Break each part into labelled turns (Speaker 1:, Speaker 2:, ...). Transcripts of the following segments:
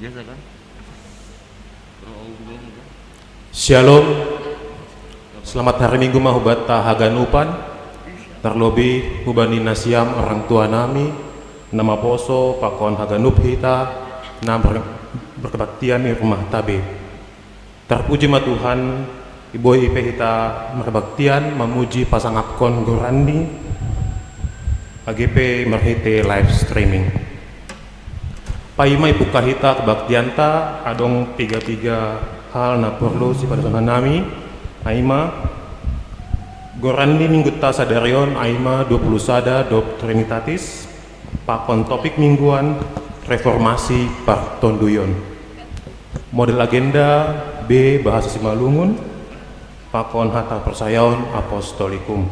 Speaker 1: biasa kan?
Speaker 2: Shalom. Selamat hari Minggu mahubat tahaganupan. Terlebih hubani nasiam orang tua nami, nama poso pakon haganup hita, nama berkebaktian di rumah tabe. Terpuji ma Tuhan, ibu ipe hita berbaktian memuji pasangapkon gorandi, AGP merhite live streaming. Paimai buka hita kebaktianta adong tiga hal na perlu si pada nami aima gorandi mingguta sadarion aima 20 sada dop trinitatis pakon topik mingguan reformasi partonduyon model agenda B bahasa Simalungun pakon hata persayaon apostolikum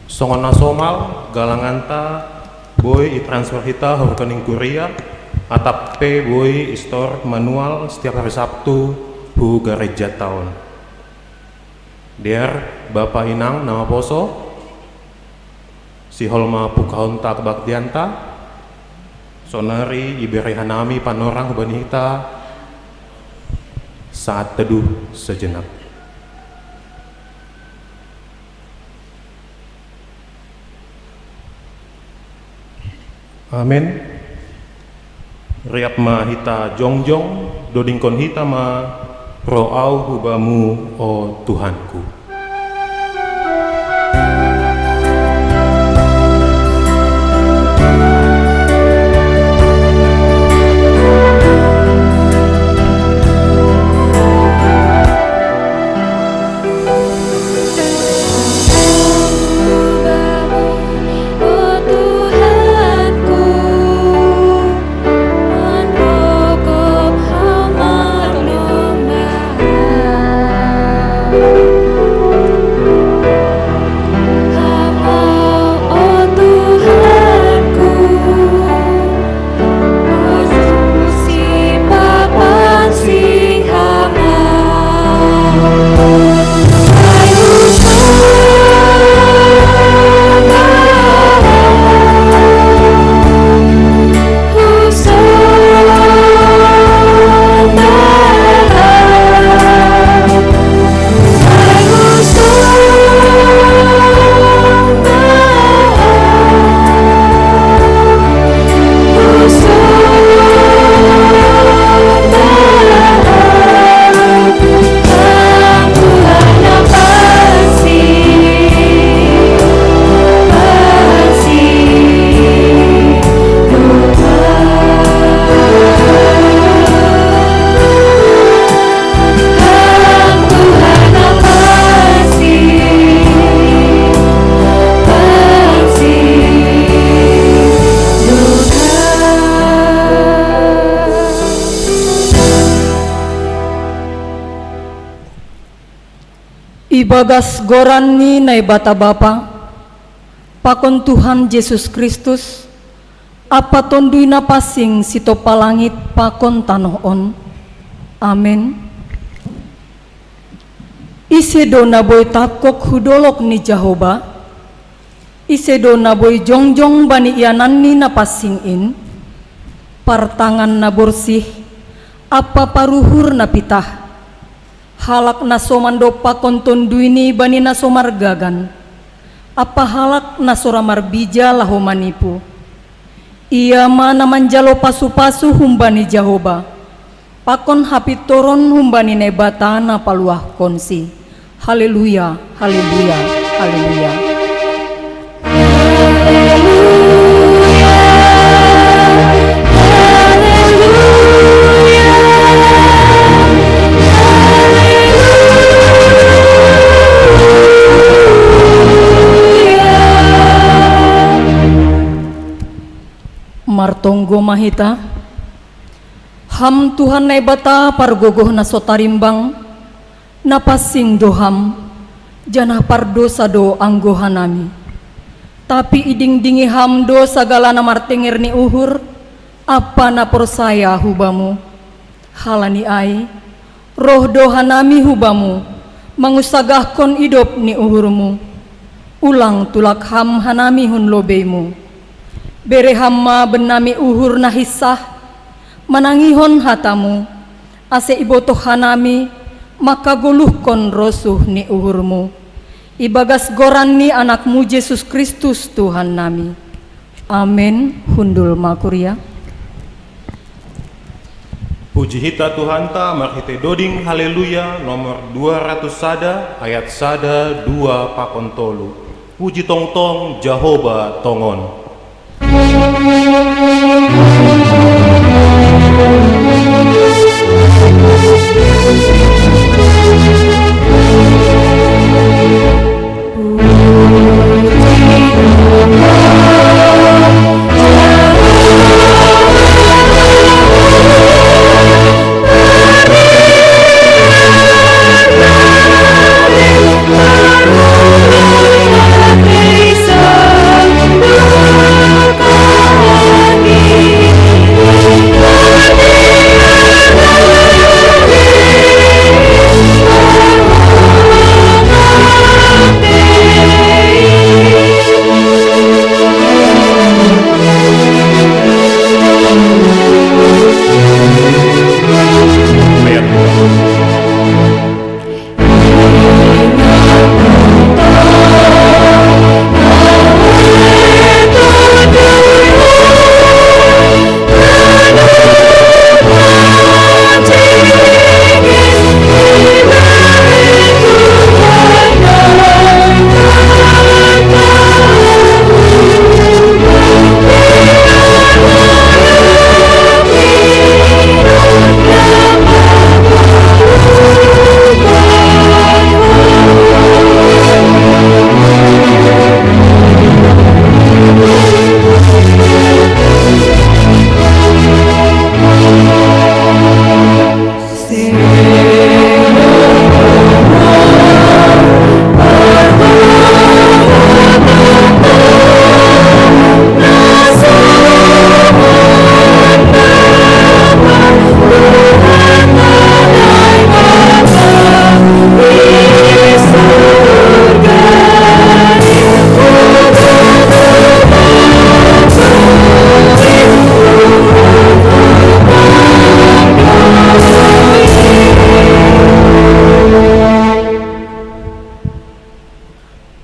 Speaker 2: songon nasomal galanganta boy i-transfer hita rekening kuria atap P boy istor manual setiap hari Sabtu hu gereja tahun. Der Bapak Inang nama poso si holma pukaunta kebaktianta sonari iberi hanami panorang banita saat teduh sejenak. Amin. Riap ma hita jongjong dodingkon hita ma ro'au hubamu o Tuhanku.
Speaker 3: Ibagas gorani na ibata Bapa, pakon Tuhan Yesus Kristus, apa tondui na pasing sito palangit pakon tanoon. Amin. Isedo na boy takok hudolok ni Jehovah, isedo na boy jongjong bani ianan ni na pasingin, partangan na bersih, apa paruhur na pitah, halak na somando pakon tonduini bani na somargagan, apa halak na soramar bija laho manipu. Ia mana manjalo pasu-pasu humbani Jehovah, pakon hapitoron humbani nebata na paluah konsi. Haleluya, haleluya, haleluya. Martonggo mahita ham Tuhan nebata pargogoh na sotarimbang napasing doham janah pardosa do anggohanami tapi iding-dingi hamdo sagala na martengir ni uhur apa na persaya hubamu halani ai roh dohanami hubamu mangusagahkon idop ni uhurmu ulang tulak ham hanami hun lobeimu bere hamma benami uhur na hisah manangihon hatamu, ase ibotoh hanami, makaguluhkon rosuh ni uhurmu. Ibagas goran ni anakmu Yesus Kristus Tuhan nami. Amin. Hundul makuria.
Speaker 2: Puji hita Tuhan ta marhite doding haleluya nomor 200 sada ayat sada 2 pakon tolu. Puji tong tong Jehovah tongon.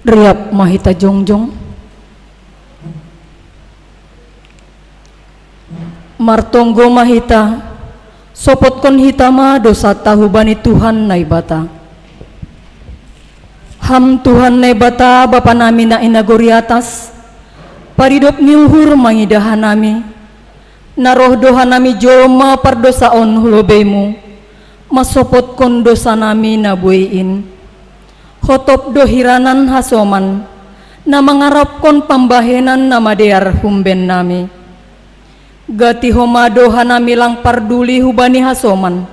Speaker 3: Riap mahita jongjong, martonggo mahita, sopotkon hitama dosa tahu bani Tuhan naibata. Ham Tuhan naibata Bapa nami na inagori atas, paridop niuhur mangidahan nami, naroh doha nami jolma pardosaon hulobemu, masopotkon dosa nami nabuiin. Hotop dohiranan hasoman, na mangarapkon pambahenan na madear humben nami. Gati homado hanami lang parduli hubani hasoman,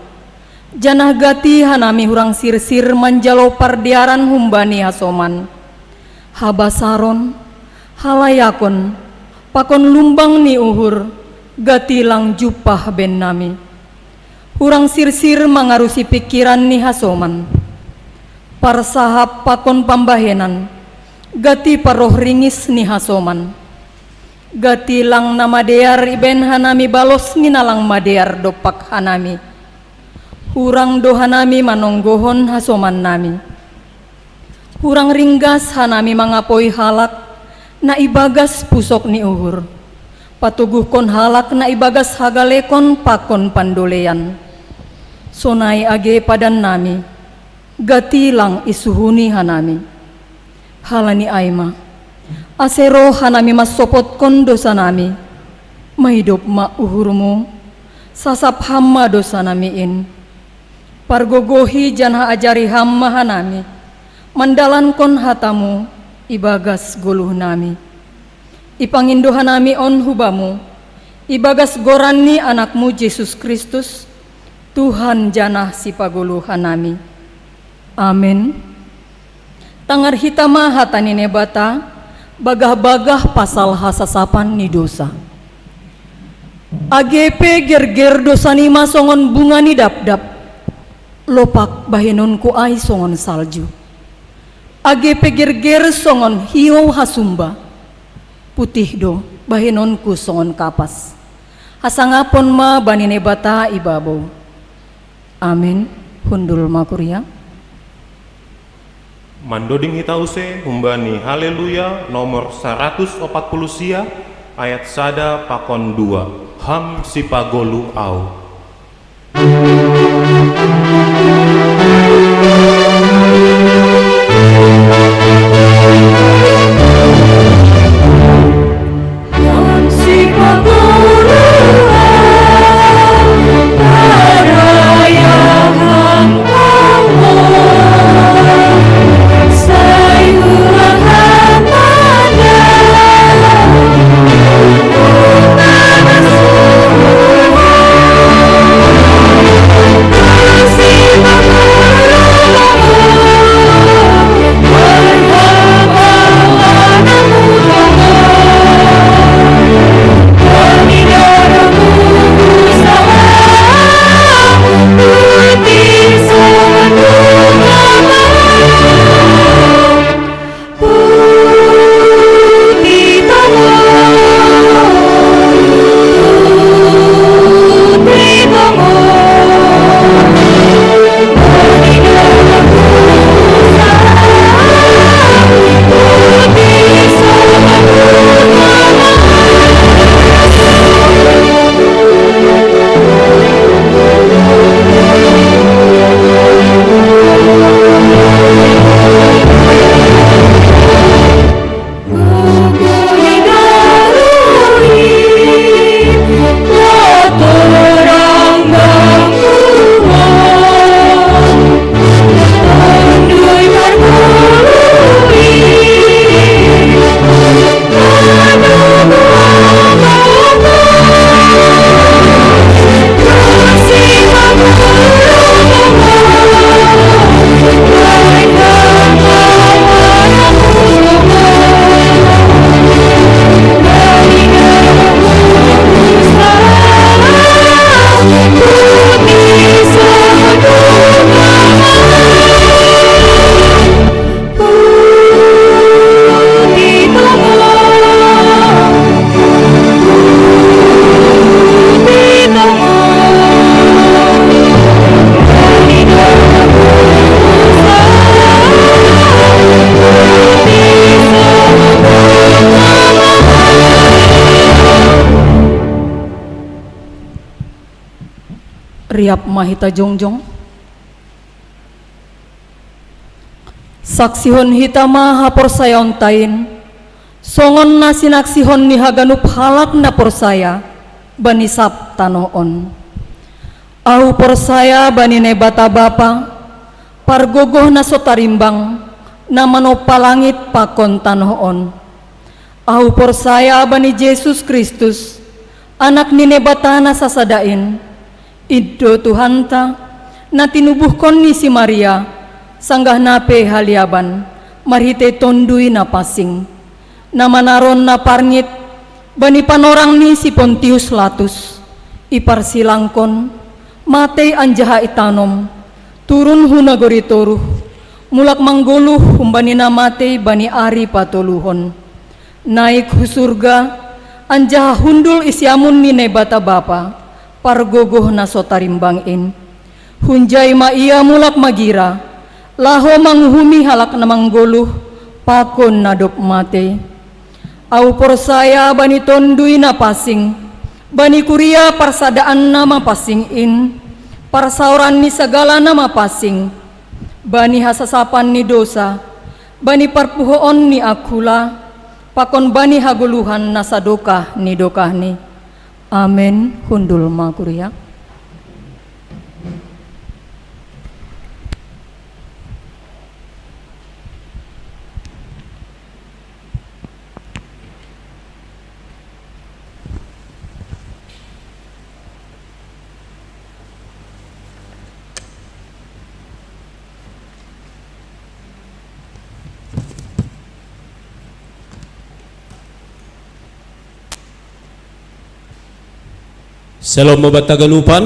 Speaker 3: janah gati hanami hurang sirsir manjalo pardiaran humbani hasoman. Habasaron, halayakon, pakon lumbang ni uhur, gati lang jupah ben nami. Hurang sirsir mangarusi pikiran ni hasoman. Parsahap pakon pambahenan, gati paroh ringis ni hasoman. Gati lang na madear iben hanami balos nginalang madear dopak hanami. Hurang do hanami manonggohon hasoman nami. Hurang ringgas hanami mangapoy halak na ibagas pusok ni uhur. Patuguhkon halak na ibagas hagalekon pakon pandolean. Sonai age padan nami. Gati lang isuhuni hanami. Halani aima, asero hanami masopot kon dosa nami, mahidop mauhurmu, sasap hamma dosa namiin. Pargogohi janha ajari hamma hanami, mandalan kon hatamu, ibagas guluh nami. Ipangindo hanami on hubamu, ibagas gorani anakmu Yesus Kristus, Tuhan janah si paguluh hanami. Amin. Tangar hitama hatani nebata, bagah-bagah pasal hasasapan ni dosa. AGP ger-ger dosa ni masongon bunga ni dap-dap, lopak bahinon ku ay songon salju. AGP ger-ger songon hiyo hasumba, putih do bahinon ku songon kapas. hasangapon ma bani nebata ibabaw. Amin. Hundul makuria.
Speaker 2: Mandoding hitause humbani haleluya nomor 140 sia ayat sada pakon 2 ham sipagolu au.
Speaker 3: Riap mahita jongjong. Saksihon hita maha porsayaon tain. Songon na sinaksihon ni haganup halak na porsaya bani sap tanoon. Ahu porsaya bani nebata bapa pargogoh na sotarimbang na manopalangit pakon tanoon. Ahu porsaya bani Yesus Kristus anak ni nebata na sasadain. Iddo Tuhanta na tinubuhkon ni si Maria sanggah nape haliaban marhite tondui na pasing na manaron na parngit bani panorang ni si Pontius Latus iparsilangkon matay anjaha itanom turun hunagori toruh mulak mangguluh humbani na matay bani ari patuluhon naik husurga anjaha hundul isyamun ni nebata bapa pargogoh na sotarimbangin hunjay maia mulak magira laho manghumi halak na mangguluh pakon na dop mate au porsaya bani tondui na pasing bani kuria parsadaan nama pasingin parsauran ni segala nama pasing bani hasasapan ni dosa bani parpuhoon ni akula pakon bani haguluhan na sadokah ni dokah ni. Amin. Hundul makuria.
Speaker 1: Salom mabatagalupan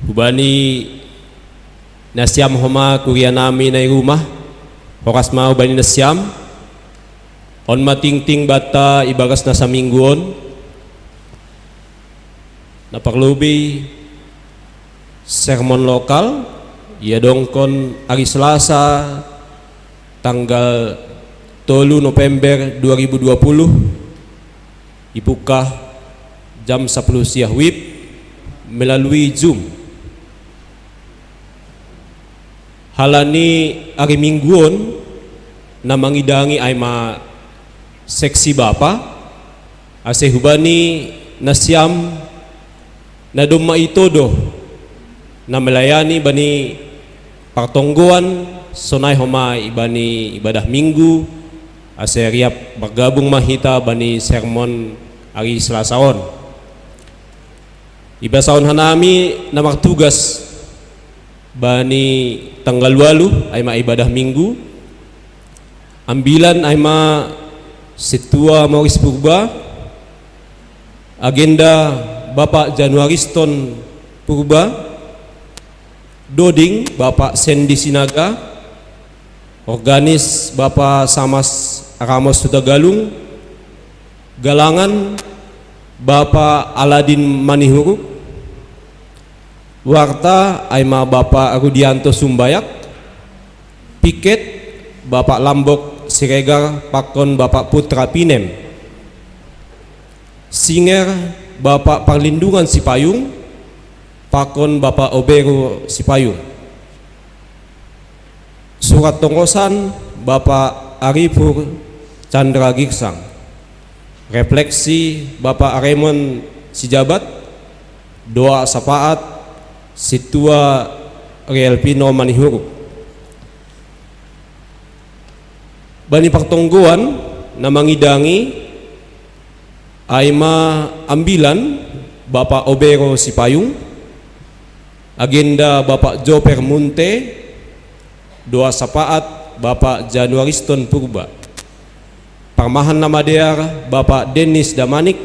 Speaker 1: hubani nasyam homa kuria nami na rumah hokas mau bani nasyam on matingting bata ibagas na sa mingguon naparlubi sermon lokal ia dongkon hari Selasa tanggal 3 November 2020 ibuka jam 10 siang WIB melalui Zoom. Halani hari Mingguon na mangidangi ay ma seksi bapa ase hubani na siyam na dumma itodo na melayani bani partongguan sonay homa ibani ibadah minggu ase riap bergabung mahita bani sermon hari Selasaon. Ibasaon hanami na magtugas bani tanggal 8 ay maibadah minggu. Ambilan ay ma Situa Maurice Purba, agenda Bapak Januariston Purba, Doding Bapak Sendi Sinaga, organis Bapak Samas Ramos Sutagalung, galangan Bapak Aladin Manihuruk, warta ay ma Bapak Rudianto Sumbayak, piket Bapak Lambok Siregar Pakon Bapak Putra Pinem, singer Bapak Perlindungan Sipayung Pakon Bapak Obero Sipayung, surat tonggosan Bapak Arifur Chandra Girsang, refleksi Bapak Raymond Sijabat, doa sapaat Situa Realpino Manihuruk. Bani partongguan na mangidangi ay ambilan Bapak Obero Sipayung, agenda Bapak Joper Munte, doa sapaat Bapak Januariston Purba, parmahan namadear Bapak Denis Damanik,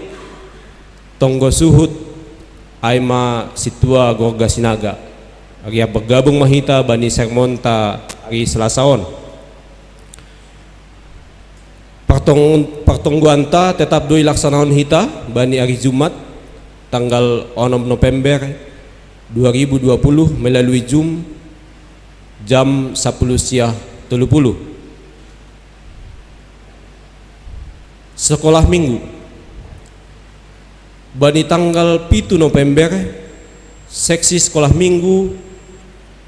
Speaker 1: tonggo suhut ay Situa Gorga Sinaga. Agia bergabung mahita bani sermonta hari Selasaon. Partongguan ta tetap doi laksanaon hita bani hari Jumat tanggal 6 November 2020 melalui Zoom jam 10 siang 30. Sekolah minggu bani tanggal 7 November seksi sekolah minggu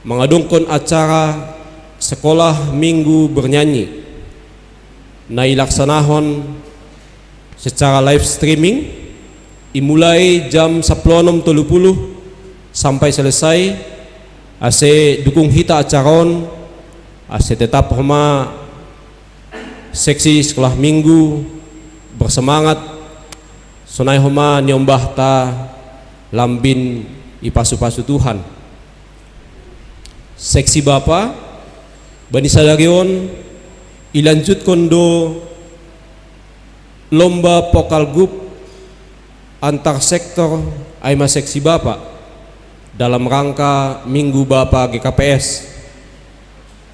Speaker 1: mengadongkon acara sekolah minggu bernyanyi na ilaksanahon secara live streaming imulai jam 16.30 sampai selesai. Ase dukung hita acaron ase tetap homa seksi sekolah minggu bersemangat sonai homa nyombah ta lambin ipasu-pasu Tuhan. Seksi Bapa bani sadarion ilanjut kondo lomba pokal group antar sektor ay seksi Bapak dalam rangka Minggu Bapak GKPS.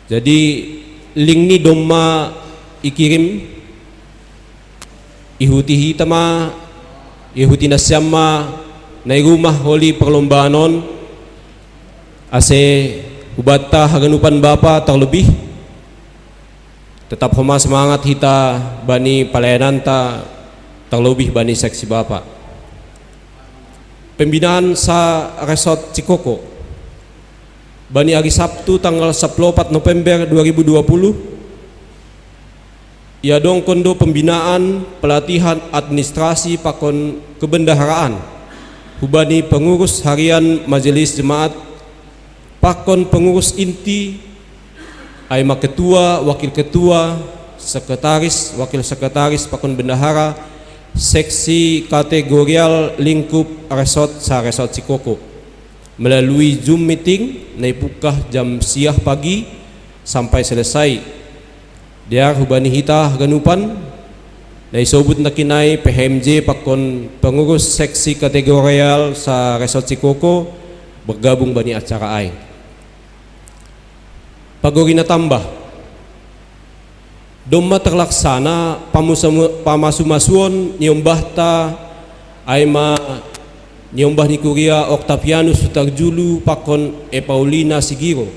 Speaker 1: Jadi link ni domma ikirim ihuti hitama ihuti nasyama na rumah holi perlombaanon ase ubata haganupan Bapak terlebih tetap homa semangat hita bani pelayanan ta terlebih bani seksi Bapak. Pembinaan sa Resort Cikoko bani hari Sabtu tanggal 14 November 2020 ia dong kondo pembinaan pelatihan administrasi pakon kebendaharaan hubani pengurus harian majelis jemaat pakon pengurus inti ay ketua, wakil ketua, sekretaris, wakil sekretaris pakon bendahara seksi kategorial lingkup resort sa Resort Cikoko melalui Zoom meeting na ipukah jam siang pagi sampai selesai. Dia hubani hita ganupan na isobut na kinay PHMJ pakon pengurus seksi kategorial sa Resort Cikoko bergabung bani acara ay. Pagori na tambah domma terlaksana pamasumasuon niombahta ay nyombah ni Kuria Octavianus Sutarjulu pakon Paulina Sigiro.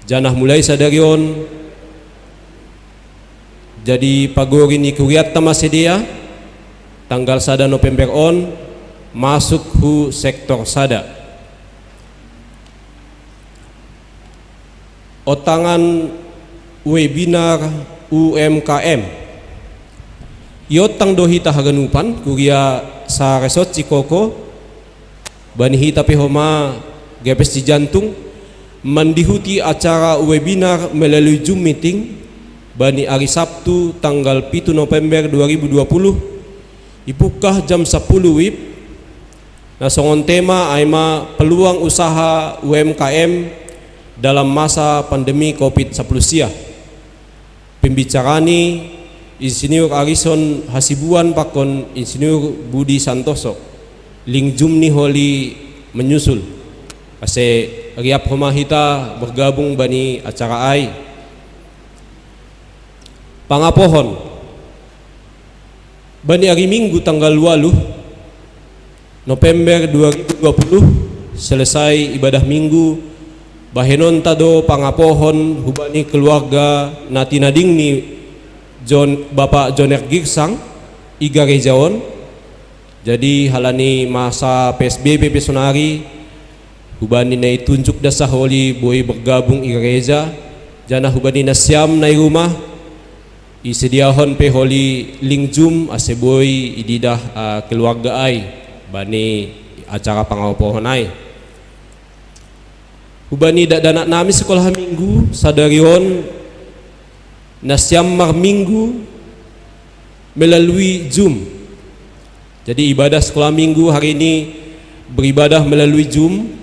Speaker 1: Janah mulai sadarion jadi pagori ni Kuriatta Masedia tanggal 1 November on masuk hu sektor sada. Otangan webinar UMKM yotang dohita haganupan Kuria sa resort Cikoko bani hita pehoma gepes di jantung mendihuti acara webinar melalui Zoom meeting bani hari Sabtu tanggal 7 November 2020 ipukah jam 10 WIB. Nah songon tema aima peluang usaha UMKM dalam masa pandemi COVID-19 sia. Pembicarani Insinyur Arison Hasibuan pakon Insinyur Budi Santoso. Link Zoom ni holi menyusul. Ase riap homahita bergabung bani acara ai. Pangapohon bani hari Minggu tanggal 8 November 2020 selesai ibadah minggu bahenon tado pangapohon hubani keluarga natinading ni Bapak Joner Girsang iga rejaon. Jadi halani masa PSBB pesonari hubani nai tunjuk dasah holi boy bergabung iga reja jana hubani nasyam nai rumah isediahon pe holi link Zoom ase boy ididah keluarga ai bani acara pangapohon ai. Hubani dak danak nami sekolah minggu sadarion nasyam mar minggu melalui Zoom. Jadi ibadah sekolah minggu hari ini beribadah melalui Zoom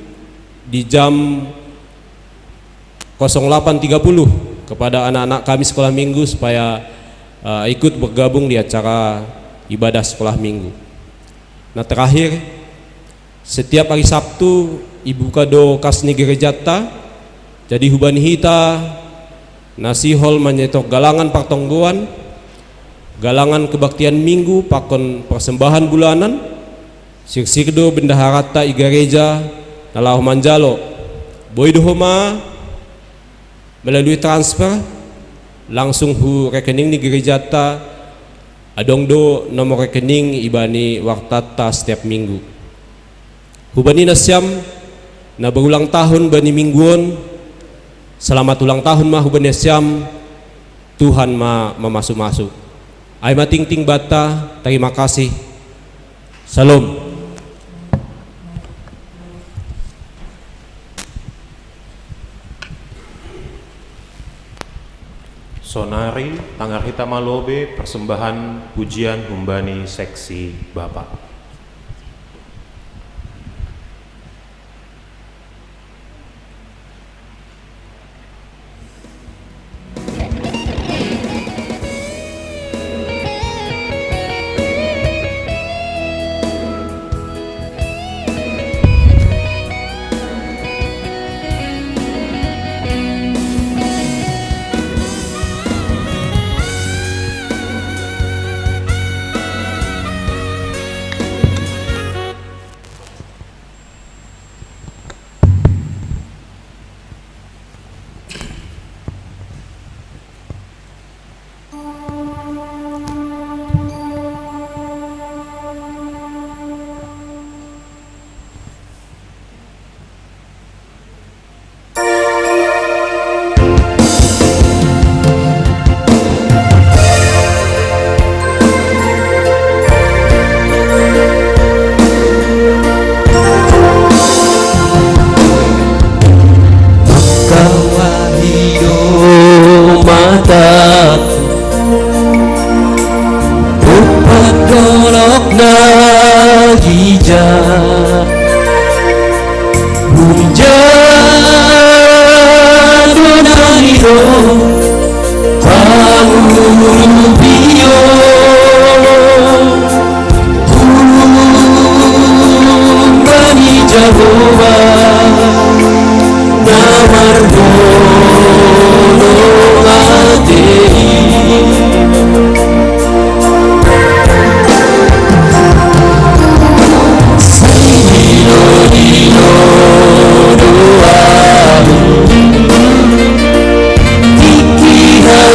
Speaker 1: di jam 08.30 kepada anak-anak kami sekolah minggu supaya ikut bergabung di acara ibadah sekolah minggu. Nah terakhir, setiap hari Sabtu ibu kado kasni gerejata jadi hubani hita nasi hol menyetok galangan partonggoan, galangan kebaktian minggu pakon persembahan bulanan, sirsirdo bendaharata igareja nalah manjalo, boy dohoma melalui transfer langsung hu rekening ni gerejata adong do nomor rekening ibani wartata setiap minggu. Hubani nasyam na berulang tahun bani mingguon. Selamat ulang tahun mah hubani nasyam Tuhan ma masuk-masuk. Ai ma ting ting bata, terima kasih. Salam.
Speaker 2: Sonari Tanggar Hita Malobe persembahan pujian humbani seksi Bapak.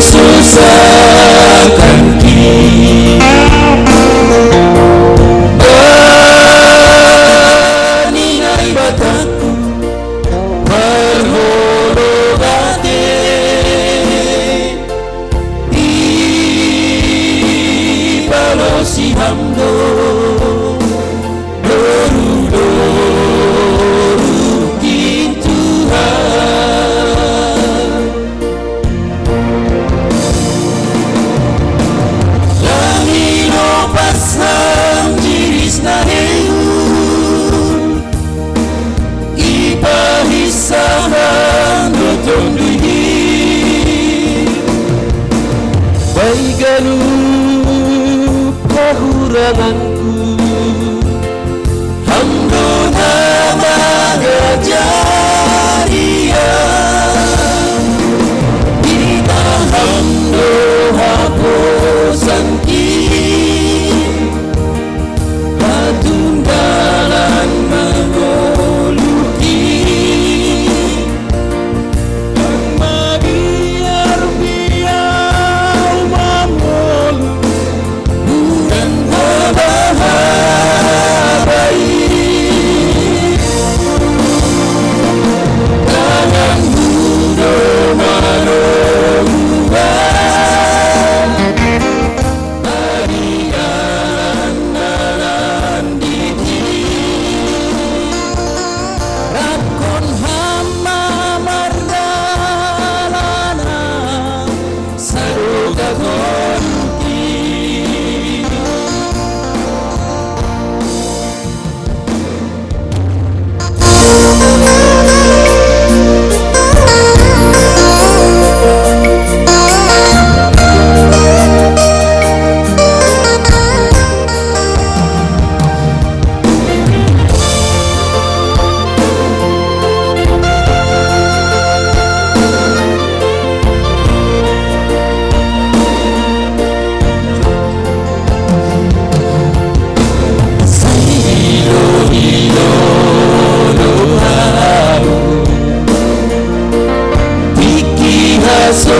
Speaker 4: susahkan Baningai bataku perhologate di balosi hamdo Baiganu pahuranganku hamdo nama gajaria kita hamdo haposanki patunggalan magoluki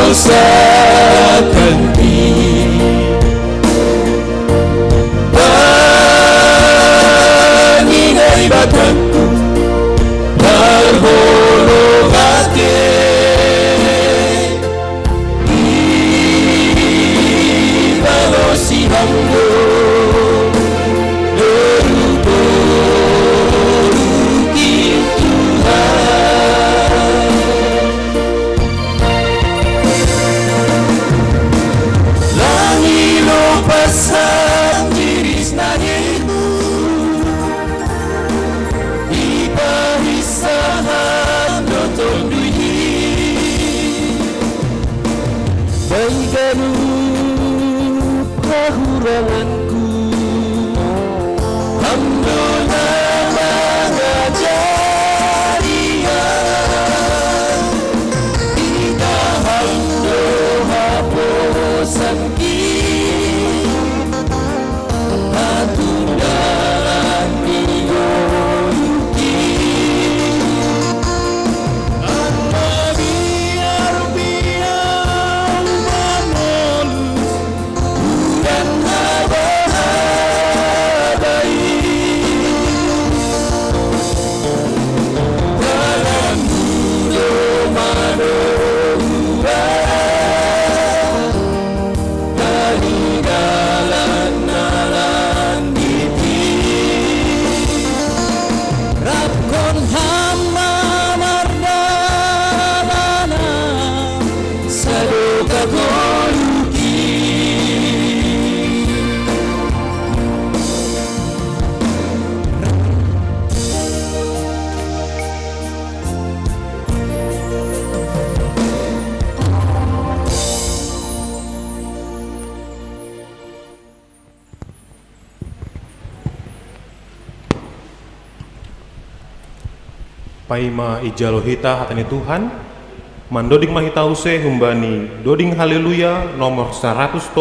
Speaker 4: susahkan Baningai bataku perhologate di balosi hamdo pasang jiris nahimu di pahisahan dotong duhi baiganu pahuranganku hamdo nama gajaria kita hamdo haposanki
Speaker 2: Paima ijalohita hatani Tuhan mandoding mahitause humbani doding haleluya nomor 130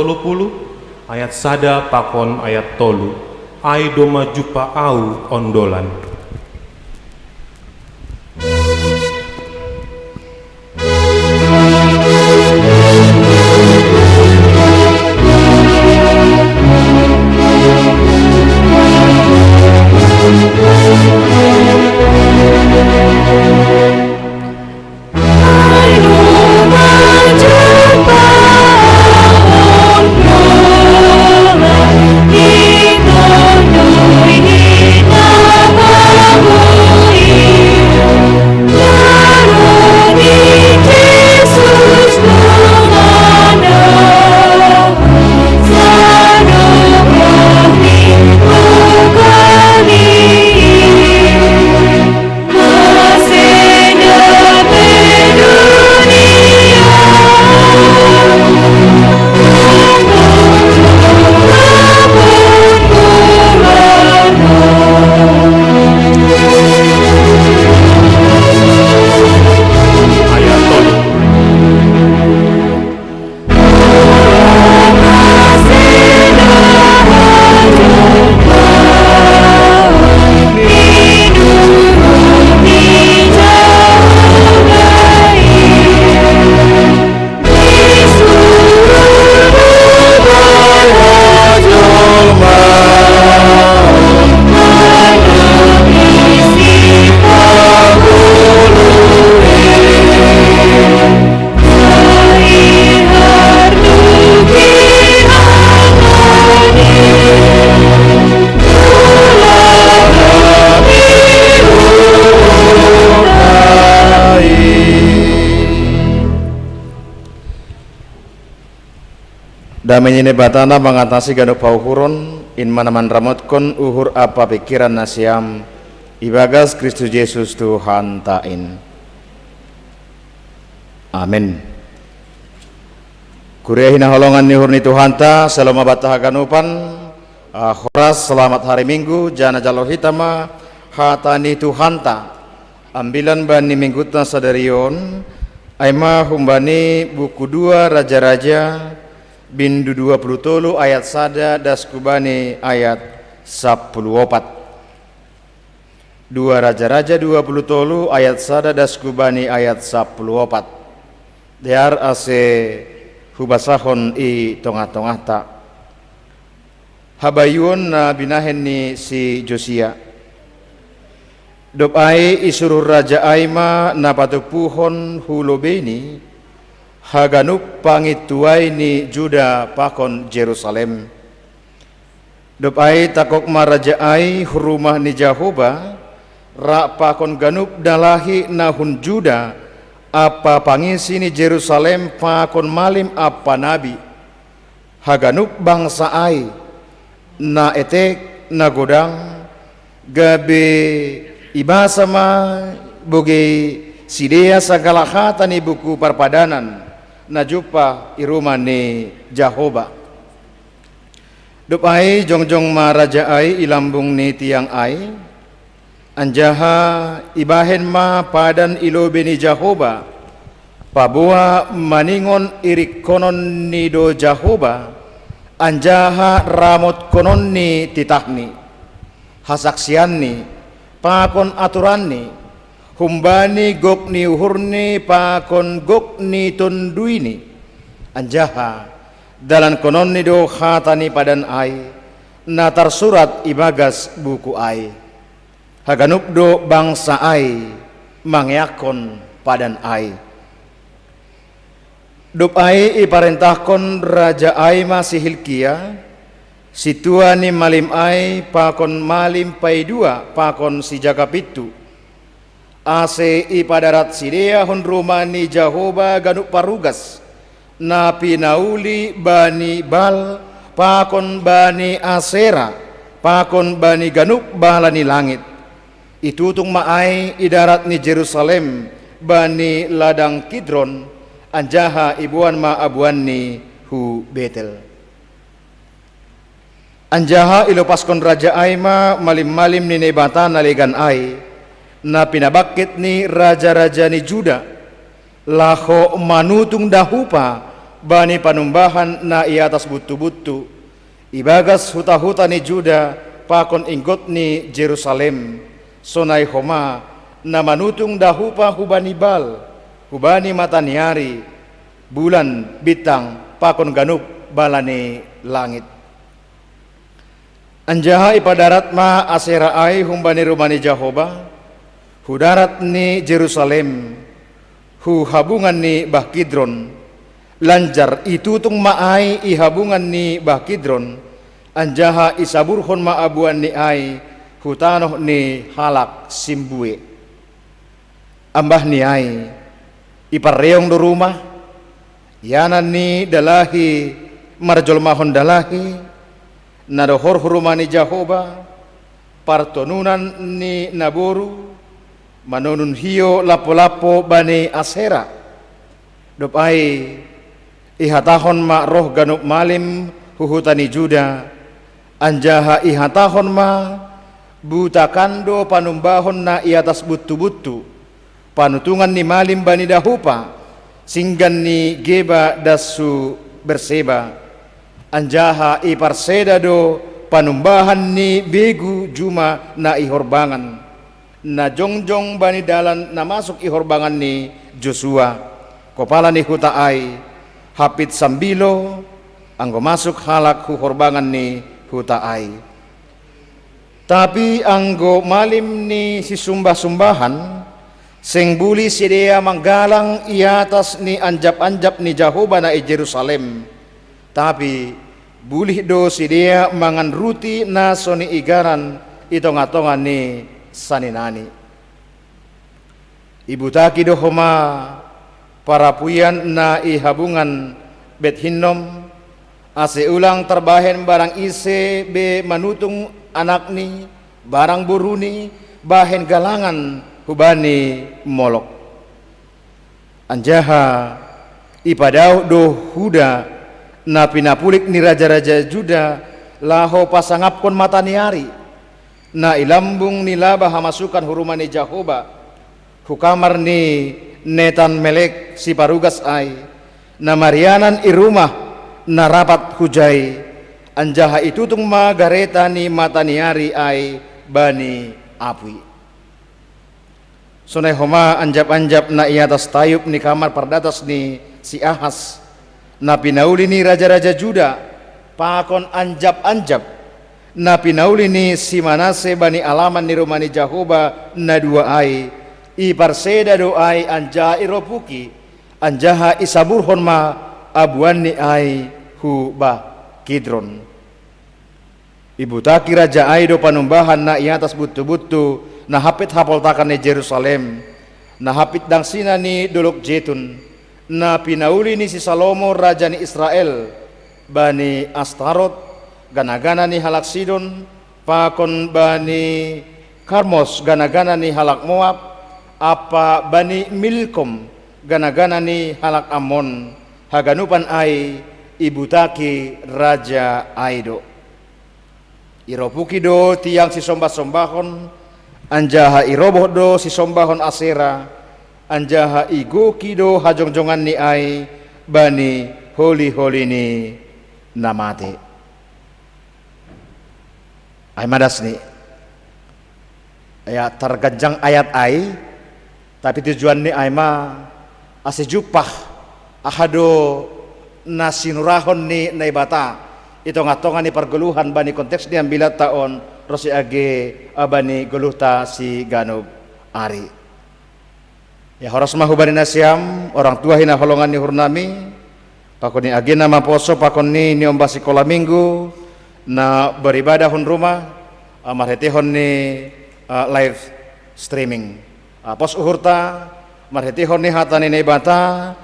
Speaker 2: ayat sada pakon ayat tolu ai doma jupa au ondolan.
Speaker 5: Damai batana mengatasi ganuk pauhuron in manaman ramotkon uhur apa pikiran nasiam ibagas Kristus Yesus Tuhan tain. Amin. Kuria hina holongan nihur ni Tuhan ta selama batah ganupan horas selamat hari Minggu jana jalo hitama hatani Tuhan ta ambilan bani minggutna sadarion aima humbani buku 2 Raja-Raja bindu 20 ayat sada daskubani ayat 14. 2 Raja-Raja 20 ayat sada daskubani ayat 14. Dear ase hubasahon i tongah-tongah ta habayun na binahen ni si Josia dopai isuruh raja aima na patupuhon hulobeni haganup pangituai ni Juda pakon Jerusalem dopai takok maraja ai rumah ni Jahoba ra pakon ganup dalahi nahun Juda apa pangisi ni Jerusalem pakon malim apa nabi haganup bangsa ai na etek na godang gabe ibasa ma boge sidea sagala hata ni buku perpadanan na jupa iruma ni Jahoba dopai jongjong ma raja ai ilambung ni tiang ai anjaha ibahen ma padan ilobe ni Jahoba pabua maningon irik konon ni do Jahoba anjaha ramot konon ni titahni hasaksian ni pakon aturan ni humbani gok ni uhurni pakon gok ni tonduini anjaha dalan konon ni do hatani padan ai natar surat ibagas buku ai haganup do bangsa ai mangyakon padan ai dup ai iparentahkon raja ai masih Hilkia situa ni malim ai pakon malim pai 2 pakon si Jakapitu ase ipadarat sidea hon rumah ni Jahoba ganup parugas na pinauli bani bal pakon bani Asera pakon bani ganup balani langit itutung maai idarat ni Jerusalem bani ladang Kidron anjaha ibuan ma abuan ni hu Betel anjaha ilopaskon raja aima malim-malim ni nebata nalegan ai na pinabakit ni raja-raja ni Juda laho manutung dahupa bani panumbahan na iatas butu-butu ibagas huta-huta ni Juda pakon inggot ni Jerusalem sonai homa na manutung dahupa hubani bal hubani mataniari bulan bitang pakon ganup balani langit anjaha ipadarat ma Asera ai humbani rumani Jahoba hudarat ni Jerusalem hu habungan ni Bah Kidron lanjar itutung maai ihabungan ni Bah Kidron anjaha isaburhon ma abuan ni ai hutanoh ni halak simbue ambah ni ai ipareong do rumah yanan ni dalahi marjol mahon dalahi nadohor rumah ni Jahoba partonunan ni naboru manonun hiyo lapo-lapo bani Asera dopai ihatahon ma roh ganup malim huhutani Juda anjaha ihatahon ma butakando panumbahon na iatas butu-butu panutungan ni malim bani dahupa singgan ni Geba dasu Berseba anjaha iparseda do panumbahan ni begu juma na ihorbangan na jongjong bani dalan na masuk ihorbangan ni Joshua kopala ni huta ai hapit sambilo anggo masuk halak horbangan ni huta ai tapi anggo malim ni si sumbah-sumbahan sing buli sidea manggalang iatas ni anjap-anjap ni Jahoba na i Jerusalem tapi bulih do sidea mangan ruti na soni igaran itonga-tonga ni saninani ibu taki do homa parapuyan na ihabungan Bet Hinnom ase ulang terbahen barang ise be manutung anak ni barang buruni bahen galangan hubani molok anjaha ipadau do huda napi napulik ni raja-raja Juda laho pasangapkon mata niari na ilambung nila baha masukan hurumani Jahoba hukamar ni netan melek si parugas ai na marianan irumah na rapat hujai anjaha itutung magareta ni mata niari ai bani api sunai homa anjap-anjap na iatas tayub ni kamar pardatas ni si Ahas na pinauli ni raja-raja Juda pakon anjap-anjap na pinauli ni si Manase bani alaman ni rumani Jahoba na dua ai iparseda doai anjaha iropuki anjaha isaburhon ma abuan ni ai huba Kidron ibu taki raja ai do panumbahan na iatas butu-butu na hapit hapol takan ni Jerusalem na hapit dangsina ni dolok jetun na pinauli ni si Salomo raja ni Israel bani Astarot gana-gana ni halak Sidon pakon bani Karmos gana-gana ni halak Moab apa bani Milkom gana-gana ni halak Ammon haganupan ai ibu taki raja aido iropuki do tiang si sombah-sombahon anjaha iroboh do si sombahon Asera anjaha igoki do hajongjongan ni ai bani holi-holi ni namate ai madas ni ya terganjang ayat ai tapi tujuan ni ai ma ase jupah ahado nasinurahon ni naibata itu ngatongan ni pergeluhan bani konteks ni ambil taon rosi age abani geluhta si ganub ari ya horas mahu bani nasiam orang tua hina holongan ni hurnami pakon ni age nama poso pakon ni omba sekolah minggu na beribadah hon rumah marhetihon ni live streaming pos uhurta marhetihon ni hatani naibata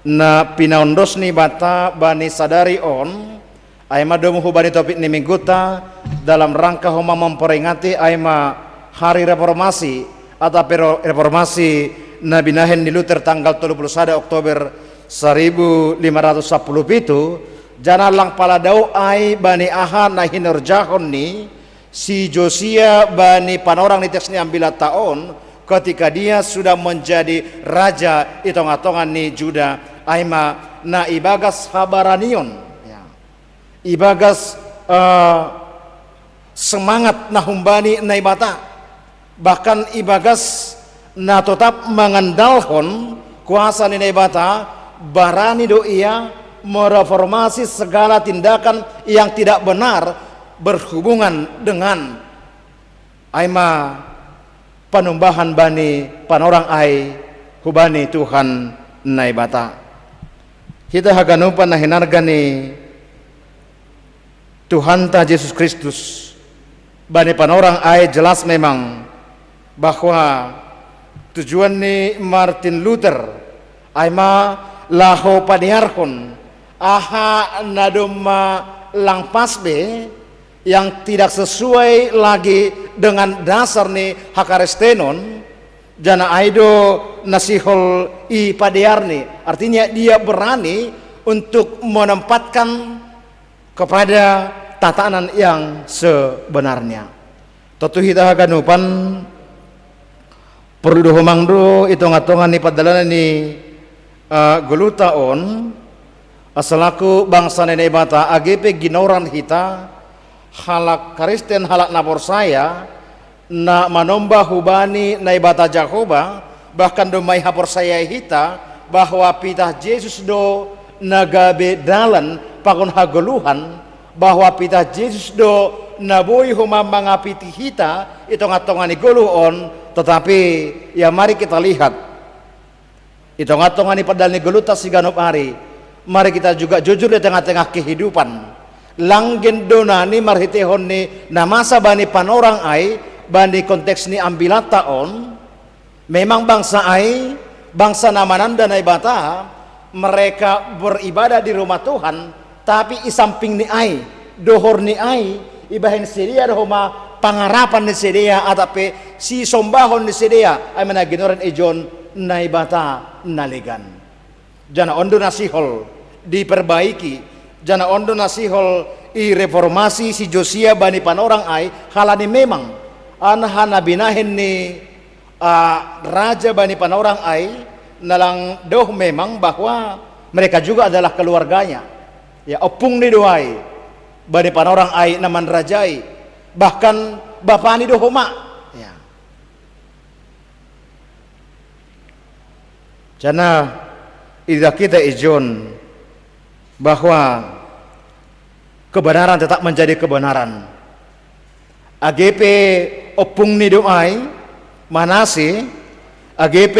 Speaker 5: na pinaondos ni bata bani sadari on aima domu hubani topik ni mingguta dalam rangka homa memperingati aima hari reformasi atau reformasi Nabi Nahen di Luther tanggal 31 Oktober 1517 jana lang paladau ai bani aha na hinurjahon ni si Josia bani panorang ni teks ni ambila taon ketika dia sudah menjadi raja itongatongan ni Juda aima na ibagas habaranion ya. Ibagas semangat na humbani naibata bahkan ibagas na tetap mengandalkan kuasa ni naibata barani do ia mereformasi segala tindakan yang tidak benar berhubungan dengan aima panumbahan bani panorang ai hubani Tuhan naibata kita haganupan na hinargani Tuhan ta Yesus Kristus bani panorang ai jelas memang bahwa tujuan ni Martin Luther aima laho paniarhon aha nadoma lang pasbe yang tidak sesuai lagi dengan dasar ni hakarestenon jana aido nasihol i padearni artinya dia berani untuk menempatkan kepada tatanan yang sebenarnya totu hita haganupan perlu dohomangdo itu ngatongan ni padalanan ni gelutaon asalaku bangsa nenek bata AGP ginoran hita halak Kristen halak napor saya na manomba hubani na ibata Jahoba bahkan domai hapor saya hita bahwa pitah Yesus do nagabe dalan pakon hagoluhan bahwa pitah Yesus do naboy huma mangapiti hita itu ngatongani goluon tetapi ya mari kita lihat itu ngatongani padal ni geluta si ganop hari mari kita juga jujur di tengah-tengah kehidupan langgen donani marhitehon ni namasa bani panorang ai bani konteks ni ambilata on memang bangsa ai bangsa namananda naibata mereka beribadah di rumah Tuhan tapi isamping ni ai dohor ni ai ibahin sedia dohoma pangarapan ni sedia atape si sombahon ni sedia ay managinoran ijon naibata naligan. Jana ondo nasihol diperbaiki, jana ondo nasihol i reformasi si Josia bani panorang ai halani memang anahana binahin ni raja bani panorang ai nalang doh memang bahwa mereka juga adalah keluarganya. Ya opung ni doai bani panorang ai naman rajai bahkan bapani dohoma. Ya. Jana ida kita ijon bahwa kebenaran tetap menjadi kebenaran. AGP opung ni doai manasi AGP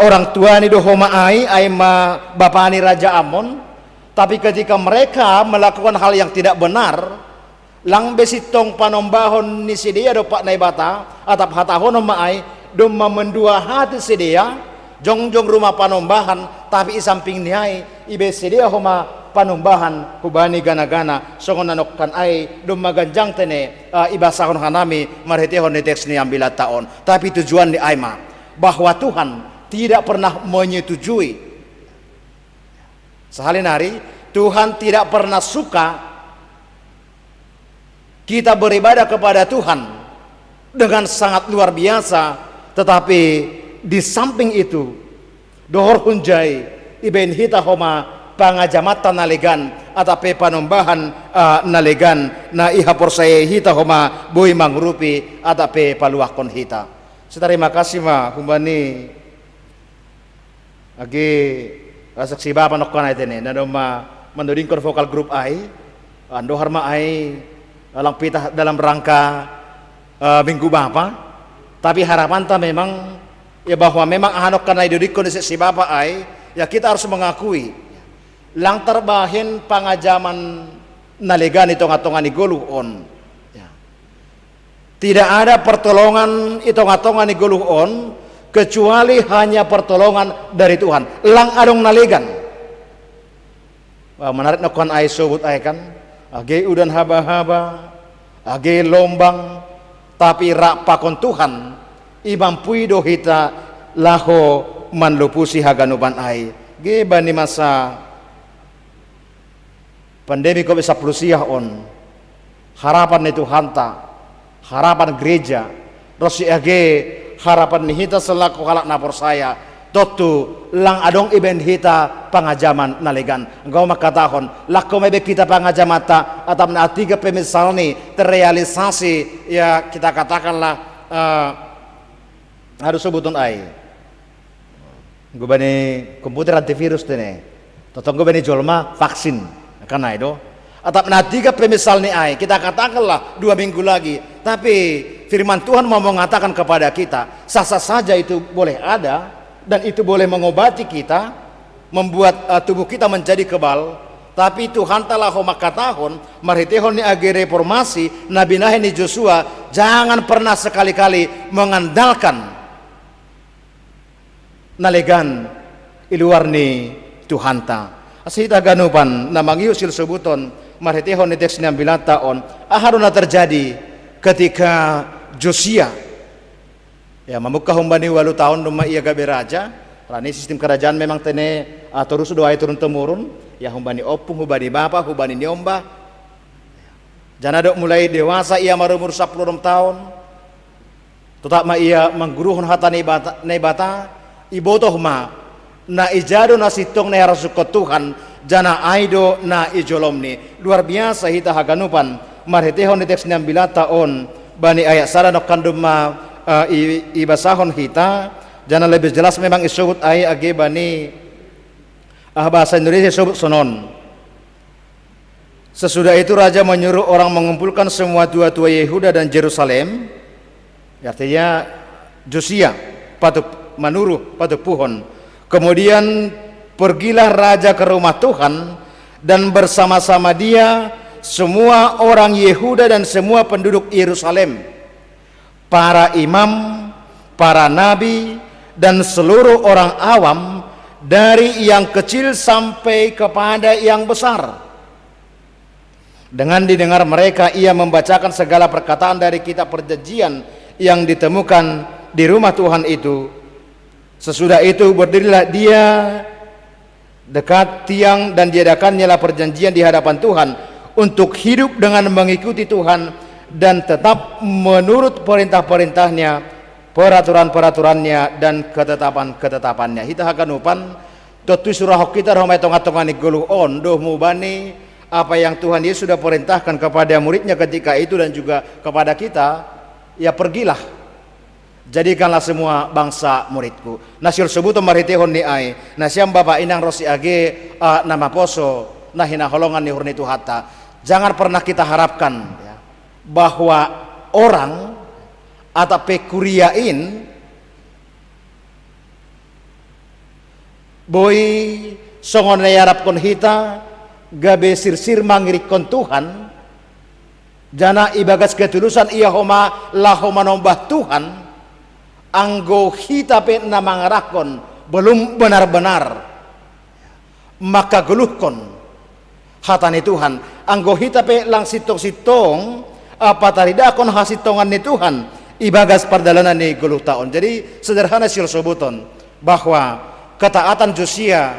Speaker 5: orang tua ni dohoma ai ma bapani Raja Amon, tapi ketika mereka melakukan hal yang tidak benar lang besitong panombahon ni sedia do pak naibata atap hatahon ma ai dom mendua hati sedia jongjong rumah panombahan tapi isamping ni ai ibe sedia homa panumbahan hubani gana-gana songon nanokkan ai dum maganjang tene ibasahon hanami marhetehon ni teks ni ambil taon, tapi tujuan ni aima bahwa Tuhan tidak pernah menyetujui sehalin hari Tuhan tidak pernah suka kita beribadah kepada Tuhan dengan sangat luar biasa, tetapi di samping itu dohor hunjai iben hita homa pangajamatan nalegan atape panombahan nalegan na iha porsaya hita homa boy mangrupi atape paluakon hita. Terima kasih ma humbani agi saksi bapa nokkan ay tene na doma mandodingkon vokal group ay andohar ma ay lang pitah dalam rangka minggu bapa, tapi harapan ta memang ya bahwa memang ahanokkan ay dodikon si bapa ay ya kita harus mengakui lang terbahin pangajaman nalegan itu ngatongan iguluhon ya. Tidak ada pertolongan itu ngatongan iguluhon kecuali hanya pertolongan dari Tuhan. Lang adong nalegan menarik nokon ay sobut ay kan age udan haba-haba age lombang tapi rak pakon Tuhan imampui dohita laho manlupusi haganuban ay ge bani masa pandemi COVID-19 on harapan itu hanta harapan gereja rosi age harapan nihita selaku halak napor saya totu lang adong iben hita pangajaman nalegan engkau makatahon lakko mebe kita pangajamata atau tiga pemisal ni terrealisasi ya kita katakanlah harus sebutun ai gue bani komputer antivirus tene totong gue bani jolma vaksin karena itu atau tiga pemisal ni ai kita katakanlah 2 minggu lagi, tapi firman Tuhan mau mengatakan kepada kita sah-sah saja itu boleh ada dan itu boleh mengobati kita membuat tubuh kita menjadi kebal, tapi Tuhan telah makatahon marhetehon ni age reformasi nabi nahe ni Joshua jangan pernah sekali-kali mengandalkan nalegan iluar ni Tuhan ta asita ganupan namang yusil sebuton marhetehon ni teks 9 taon aharuna terjadi ketika Josia ya membuka humbani 8 tahun rumah ia gabe raja rani sistem kerajaan memang tene terus doa turun temurun ya humbani opung humbani bapa humbani niomba jana dok mulai dewasa ia marumur 10 tahun tetap ma ia mengguruhun hata nebata ibotoh ma na ijado na sitong na harasukot Tuhan jana aido na ijolomni luar biasa hita haganupan marhetehon ni teks 9 taon bani ayat saranok kanduma ibasahon hita jana lebih jelas memang isubut ay age bani bahasa Indonesia sebut sonon. Sesudah itu raja menyuruh orang mengumpulkan semua tua-tua Yehuda dan Yerusalem, artinya Josia patut menuruh patut puhon. Kemudian pergilah raja ke rumah Tuhan dan bersama-sama dia semua orang Yehuda dan semua penduduk Yerusalem, para imam, para nabi dan seluruh orang awam dari yang kecil sampai kepada yang besar. Dengan didengar mereka, ia membacakan segala perkataan dari kitab perjanjian yang ditemukan di rumah Tuhan itu. Sesudah itu berdirilah dia dekat tiang dan diadakannya perjanjian di hadapan Tuhan untuk hidup dengan mengikuti Tuhan dan tetap menurut perintah-perintahnya, peraturan-peraturannya dan ketetapan-ketetapannya. Hita hakanupan totu surah kita rahmai tonga-tonga ni gulu on doh mubani apa yang Tuhan Yesus sudah perintahkan kepada muridnya ketika itu dan juga kepada kita, ya pergilah, jadikanlah semua bangsa muridku. Nasyur sebuto maritehon ni ai, nasyam bapa inang rosi age nama poso, nah hina holongan ni hurni tuhata. Jangan pernah kita harapkan ya, bahwa orang atau pekuriain boy songon yarap kon hita gabe sirsir mangirikon Tuhan jana ibagas ketulusan iya homa lahoma nombah Tuhan anggo hita pe na mangarakon belum benar-benar maka geluhkon hatani Tuhan anggo hita pe lang sitong-sitong apa taridakon hasitongan ni Tuhan ibagas perdalanan ni geluh taon. Jadi sederhana sil sobuton bahwa ketaatan Josia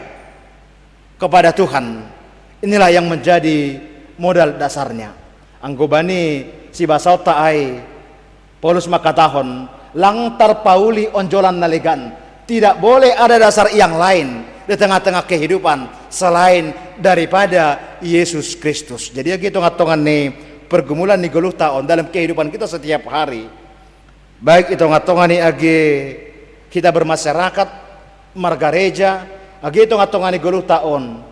Speaker 5: kepada Tuhan inilah yang menjadi modal dasarnya. Anggobani si basau taai Paulus makatahon lang tarpauli onjolan nalegan. Tidak boleh ada dasar yang lain di tengah-tengah kehidupan selain daripada Yesus Kristus. Jadi gitu ngatongan nih pergumulan nih geluh taon dalam kehidupan kita setiap hari. Baik itu ngatongan nih age kita bermasyarakat margareja, age itu ngatongan nih geluh taon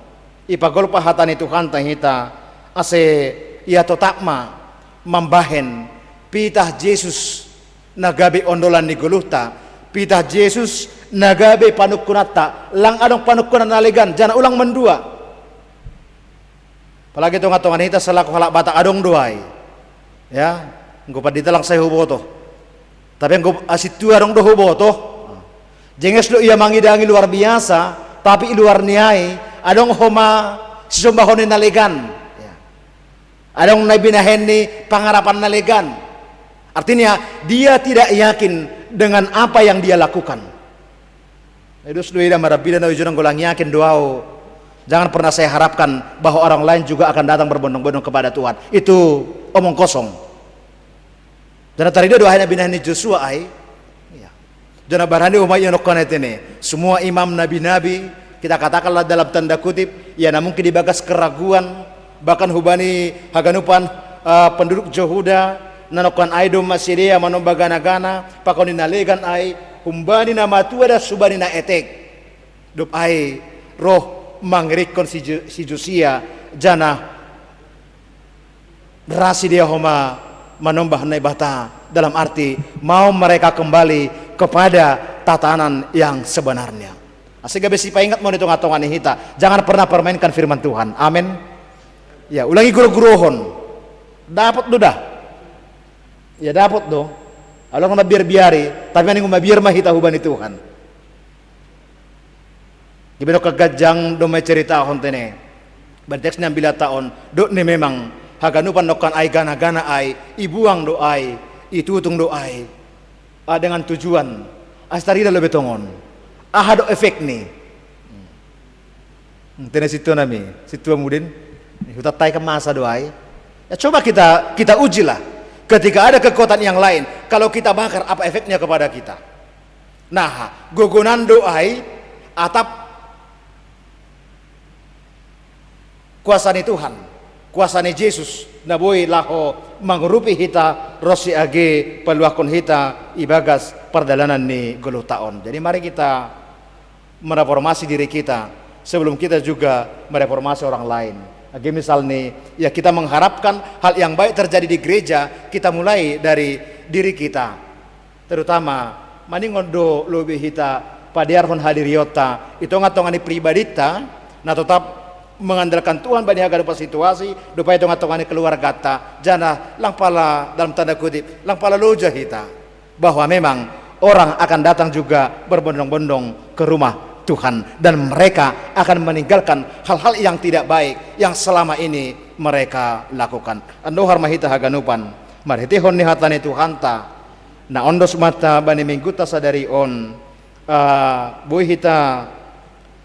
Speaker 5: ipagol pahatani Tuhan tahita ase ia totakma membahen pitah Yesus nagabe ondolan ni guluhta pitah Yesus nagabe panukunata lang adong panukunan nalegan jana ulang mendua apalagi itu ngatongan hita selaku halak batak adong duai ya engko padita lang saya huboto tapi engko asitu adong do huboto jenges lo ia mangidangi luar biasa tapi luar niai adong homa sisumbahon nalegan ya. Adong nabinahen ni pangarapan nalegan artinya dia tidak yakin dengan apa yang dia lakukan. Idus duida marabida na ujunang golang yakin doao. Jangan pernah saya harapkan bahwa orang lain juga akan datang berbondong-bondong kepada Tuhan. Itu omong kosong. Dan tadi doa nabinahen ni Joshua ai ya. Jana barani umay yanokkan etene semua imam nabi-nabi kita katakanlah dalam tanda kutip ya namun dibagas keraguan bahkan hubani haganupan penduduk Jehuda nanokan aidom masiria manomba gana-gana pakoni nalegan ai humbani nama tua da subani na etek dop ai roh mangrikon si Josia jana rasi dia homa manombah nai bata dalam arti mau mereka kembali kepada tatanan yang sebenarnya. Sehingga besi ingat mau ditonga-tongan hita jangan pernah permainkan firman Tuhan. Amin ya ulangi guru-guruhon dapat do dah ya dapat do Allah ngomong biar-biari tapi ani ngomong biar mah hita hubani Tuhan gimana kegajang do mai cerita hontene berteksnya bila tahun do ne memang haganupan nokan ai gana-gana ai ibuang do ai itutung do ai dengan tujuan astarida lebih tongon ahado efek nih tena situ nami situ mudin kita tay ke masa doai ya coba kita ujilah ketika ada kekuatan yang lain kalau kita bakar apa efeknya kepada kita nah gogonan doai atap kuasani Tuhan kuasani Yesus naboi laho mangrupi hita rosi age peluakon hita ibagas perdalanan ni guluh taon. Jadi mari kita mereformasi diri kita sebelum kita juga mereformasi orang lain. Age misal nih ya kita mengharapkan hal yang baik terjadi di gereja kita mulai dari diri kita terutama maningondo lobe hita padiarhon hadiriota itu ngatongani pribadita nah tetap mengandalkan Tuhan bani hagarupa situasi dupaya itu ngatongani keluarga ta jana lang pala dalam tanda kutip lang pala loja hita bahwa memang orang akan datang juga berbondong-bondong ke rumah Tuhan, dan mereka akan meninggalkan hal-hal yang tidak baik yang selama ini mereka lakukan. Ando harmahita haganupan marhitihon ni hatane Tuhanta na ondos mata bani mingguta sadari on boy hita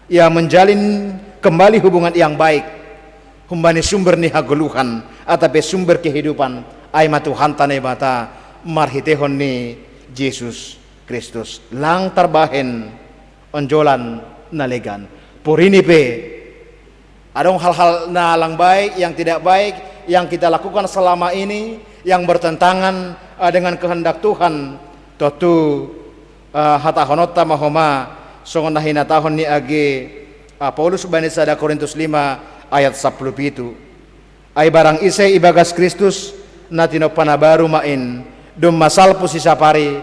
Speaker 5: ya menjalin kembali hubungan yang baik humbani sumber ni haguluhan atape sumber kehidupan aima Tuhanta ne mata marhitihon ni Yesus Kristus lang tarbahen onjolan nalegan purini pe adong hal-hal na lang baik yang tidak baik yang kita lakukan selama ini yang bertentangan dengan kehendak Tuhan totu hatahonota mahoma songon nahina tahun ni age Paulus bani sada Korintus 5 ayat 10 itu ay barang ise ibagas Kristus natino panabaru main dom masal pusisapari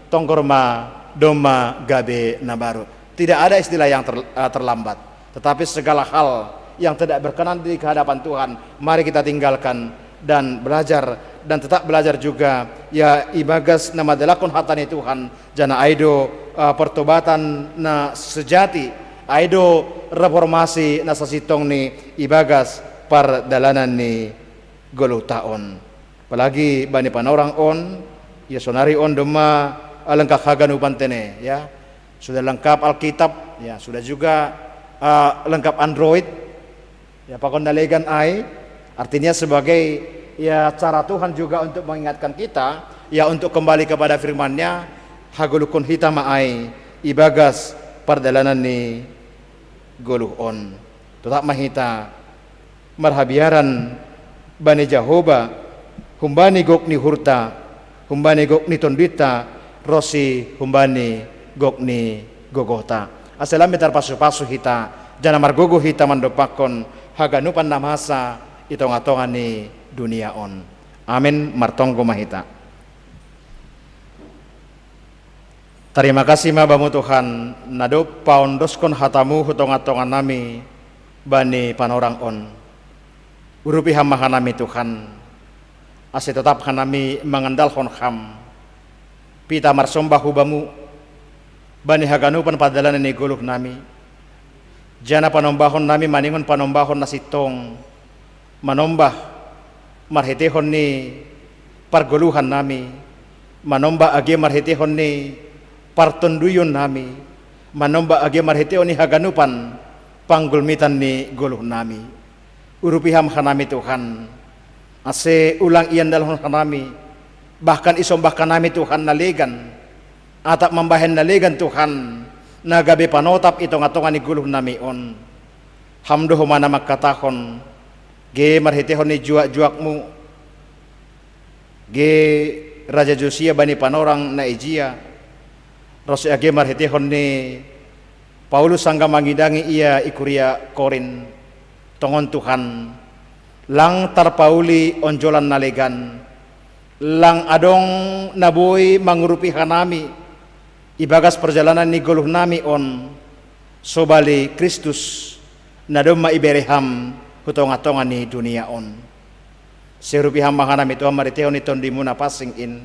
Speaker 5: tongkorma doma gabe nabaru. Tidak ada istilah yang terlambat, tetapi segala hal yang tidak berkenan di hadapan Tuhan mari kita tinggalkan dan belajar, dan tetap belajar juga ya ibagas nama delakon hatani Tuhan jana aido pertobatan na sejati aido reformasi na sasitong ni ibagas par dalanan ni golu taon apalagi bani panorang on ya sonari on doma lengkap haganupan tene ya sudah lengkap Alkitab ya sudah juga lengkap Android ya pakon dalegan ai artinya sebagai ya cara Tuhan juga untuk mengingatkan kita ya untuk kembali kepada firman-Nya hagulukun hita maai ibagas perdalanan ni goluh on tetap mahita marhabiaran bani Jehovah humbani gok ni hurta humbani gok ni tondita rosi humbani gok ni gogota asalam betar pasu-pasu hita jana margogo hita mandopakon haganupan namasa itong-atongan ni dunia on amin martonggo mahita. Terima kasih mabamu Tuhan nado paondoskon hatamu hutong-atongan nami bani panorang on urupi hamahan nami Tuhan ase tetap hanami mengandalkan ham pita marsombah hubamu bani haganupan padalan ni guluh nami jana panombahon nami maningon panombahon nasitong manombah marhetehon ni pargoluhan nami manombah age marhetehon ni partonduyon nami manombah age marhetehon ni haganupan panggulmitan ni guluh nami urupiham hanami Tuhan ase ulang iyan dalhon hanami bahkan isombahkan nami Tuhan nalegan atap membahen nalegan Tuhan nagabe panotap itong-atongan ni guluh nami on hamdo humana makatahon ge marhetehon ni juak-juakmu ge Raja Josia bani panorang na ijia rosi age marhetehon ni Paulus sangga mangidangi ia ikuria Korin tongon Tuhan lang tarpauli onjolan nalegan lang adong naboy mangurupi hanami ibagas perjalanan ni goluh nami on sobali Kristus nadom maibereham hutong-atongan ni dunia on serupi ham mahanami Tuhan maritehon ni tondimuna passing in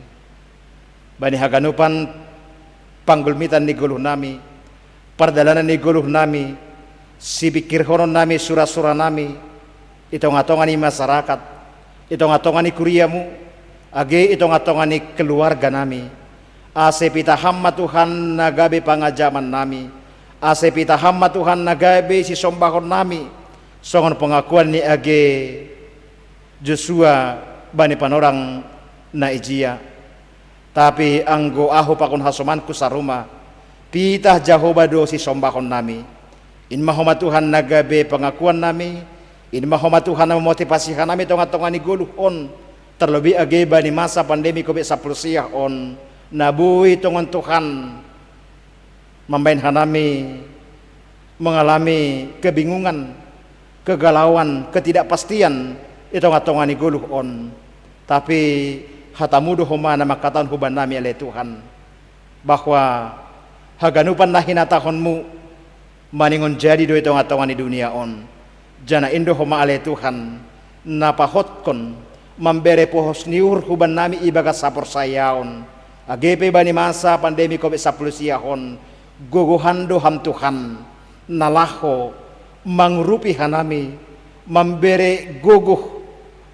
Speaker 5: bani haganupan panggulmitan ni goluh nami perdalanan ni goluh nami sibikir horon nami surah-surah nami itong-atongan ni masyarakat itong-atongan ni kuriamu age itong-atongan ni keluarga nami ase pita hamma Tuhan nagabe pangajaman nami ase pita hamma Tuhan nagabe si sombahon nami songon pengakuan ni age Joshua bani panorang na ijia tapi anggo aho pakon hasomanku saruma pitah Jehovah do si sombahon nami in mahoma Tuhan nagabe pengakuan nami in mahoma Tuhan na memotivasi nami tong-atongan ni guluh on terlebih age bani masa pandemi COVID-19 on nabui tongon Tuhan membain hanami mengalami kebingungan kegalauan ketidakpastian itong-atongan ni guluh on tapi hatamudu homa na makatan huban nami oleh Tuhan bahwa haganupan na hinatahonmu maningon jadi do itong-atongan ni dunia on jana indo homa oleh Tuhan napahotkon membere pohos niur huban nami ibagas sapor sayaon agepe bani masa pandemi COVID-19 gogohan doham Tuhan nalaho mangrupi hanami memberi gogoh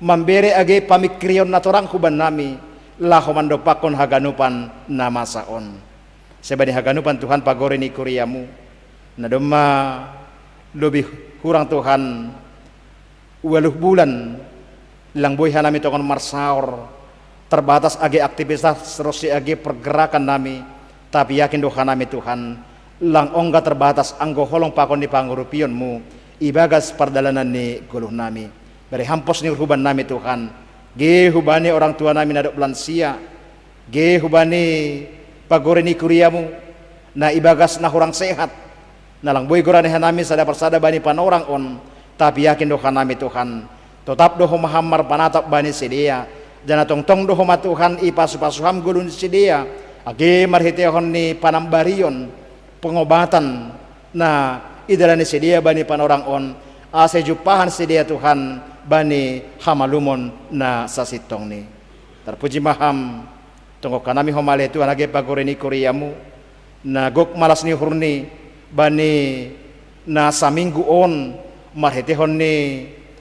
Speaker 5: memberi age pamikrion natorang kuban nami laho mandopakon haganupan nama saon sebani haganupan Tuhan pagore ni kuriamu nadoma lebih kurang Tuhan 20 bulan lang boy hanami tokon marsaor terbatas age aktivitas terus age pergerakan nami tapi yakin doha nami Tuhan lang ongga terbatas anggo holong pakon di pangurupionmu ibagas perdalanan ni guluh nami dari hampos ni huban nami Tuhan ge hubani orang tua nami nadok lansia ge hubani pagore ni kuriamu na ibagas na orang sehat na lang boy gorane hanami sada persada bani panorang on tapi yakin doha nami Tuhan tetap doho mahamar panatap bani sedia jana tong doho ma Tuhan ipasupasuham gulun sedia age marhitehon ni panambarion pengobatan na idalani sedia bani panorang on ase jupahan sedia Tuhan bani hamalumon na sasitong ni terpuji maham tonggo kanami homale Tuhan age pagore ni kuriamu na gok malas ni hurni bani na saminggu on marhitehon ni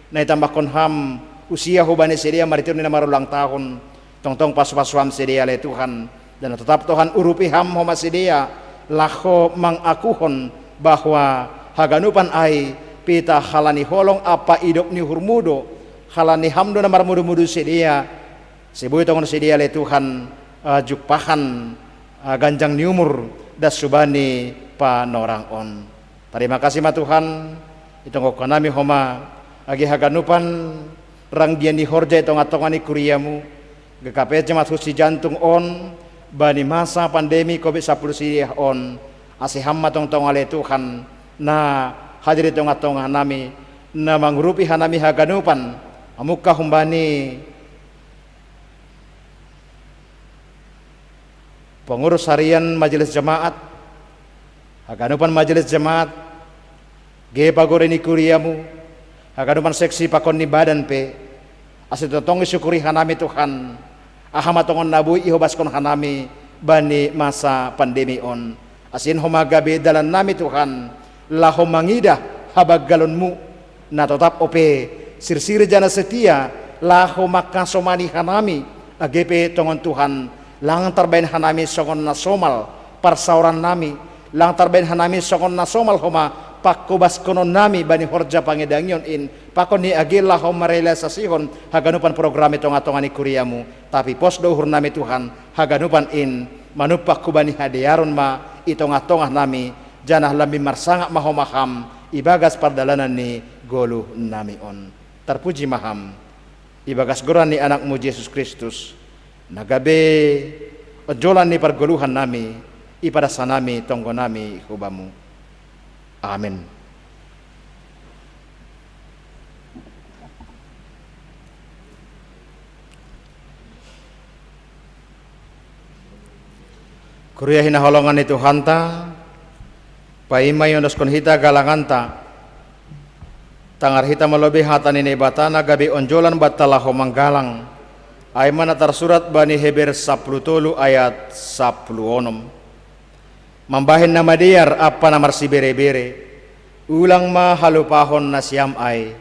Speaker 5: na itambakon ham usia hubani sedia marhitehon ni na marulang tahun tong pas-pasuam sedia le Tuhan dan tetap Tuhan urupi ham homa sedia laho mangakuhon bahwa haganupan ai pita halani holong apa idop ni hurmudo halani hamdo na marmudu-mudu sedia sebui tongon sedia le Tuhan jupahan ganjang ni umur das subani panorang on terima kasih ma Tuhan itong kanami homa agi haganupan ranggian di horja itong atongani kuriamu GKP Jemaat Khusus Jantung on bani masa pandemi COVID-19 on asiham tong ale Tuhan na hadiri tong nami na mangrupi hanami haganupan amuka humbani pengurus harian majelis jemaat haganupan majelis jemaat ge pagore ni kuriamu haganupan seksi pakon ni badan pe asitotong syukuri hanami Tuhan ahamatongon nabui ihobaskon hanami bani masa pandemi on asin homagabe dalan nami Tuhan laho mangidah habaggalonmu na tetap ope sirsir jana setia laho makasomani hanami agepe tongon Tuhan lang tarbain hanami songon nasomal parsauran nami lang tarbain hanami songon nasomal homa pakobas konon nami bani horja pangedangyon in pakon ni agil laho marealisasihon haganupan program itong atongani kuriamu tapi pos dohur nami Tuhan haganupan in manupak kubani hadiaron ma itong atongah nami janah lambi marsangak mahomaham ibagas pardalanan ni goluh nami on terpuji maham ibagas goran ni anakmu Yesus Kristus nagabe ojolan ni pergoluhan nami ipada sanami tonggo nami hubamu amin. Kuria hina holongan itu hanta paima yondos kon hita galanganta tangar hita melobi hatan ini batana gabi onjolan batalaho manggalang aimana tersurat bani Heber 10 ayat 10 mambahin nama diar apa namar si bere-bere ulang ma halupahon na siam ay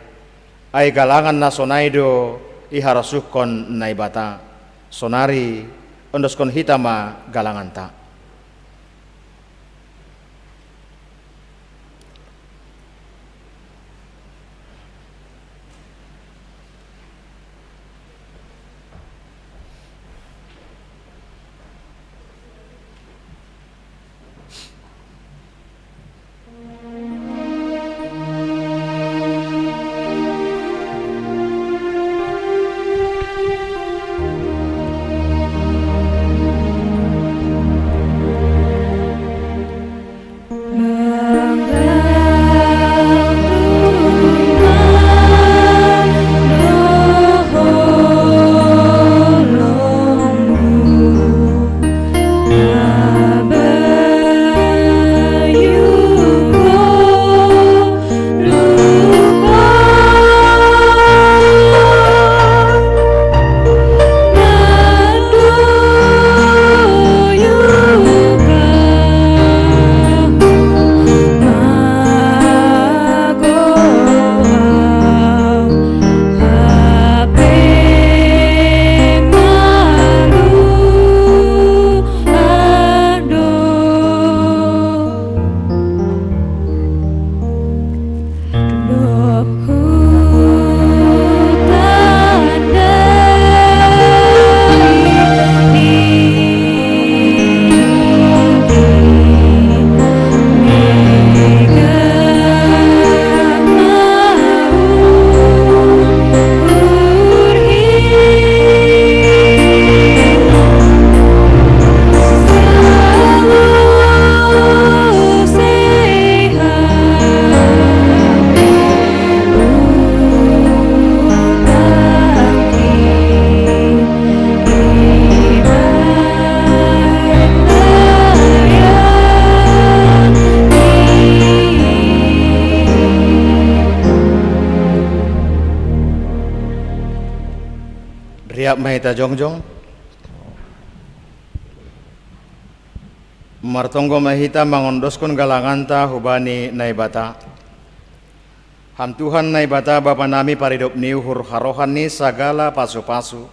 Speaker 5: galangan na sonaido iharasukon na ibata sonari ondos kon hitama galangan ta Riap mahita jongjong. Martonggo mahita mangondoskon galanganta hubani naibata. Ham Tuhan naibata Bapa nami paridop niuhur harohan ni sagala pasu-pasu.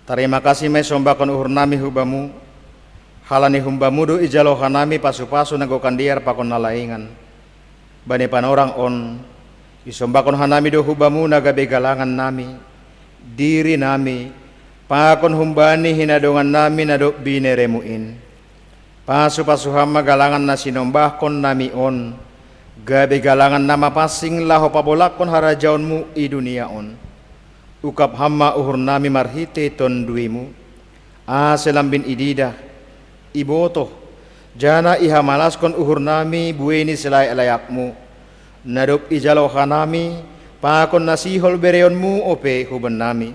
Speaker 5: Terima kasih mai sombakon uhur nami hubamu. Halani humbamu do ijalo hanami pasu-pasu nagokan diar pakon nalaingan. Bani panorang on isombakon hanami do hubamu nagabe galangan nami. Diri nami pakon humbani hinadongan nami nadok bineremuin. Pasu-pasu hama galangan na sinombahkon nami on. Gabe galangan nama pasing laho pabolakon harajaonmu i dunia on. Ukap hama uhur nami marhite ton duimu. Selambin idida iboto jana iha malaskon uhur nami bueni selai alayakmu. Nadop ijalo hanami pakon nasihol bereonmu ope huben nami.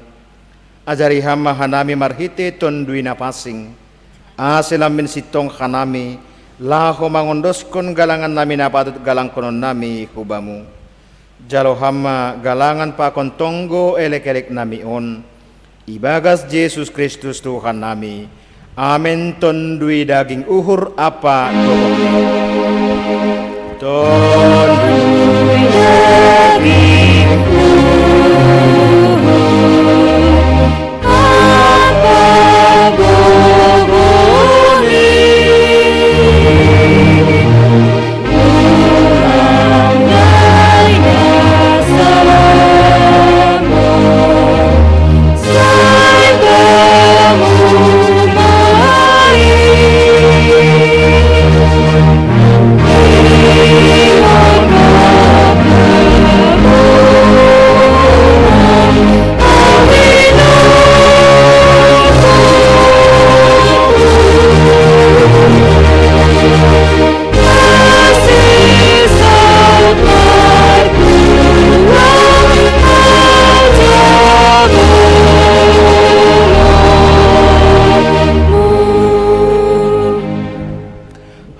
Speaker 5: Ajari hama hanami marhite ton duina pasing. Selambin sitong hanami laho mangondoskon galangan nami napatut galang konon nami hubamu. Jalo hama galangan pakon tonggo elek-elek nami on. Ibagas Yesus Kristus Tuhan nami. Amin ton dui daging uhur apa tokoknya. Ton dui daging uhur apa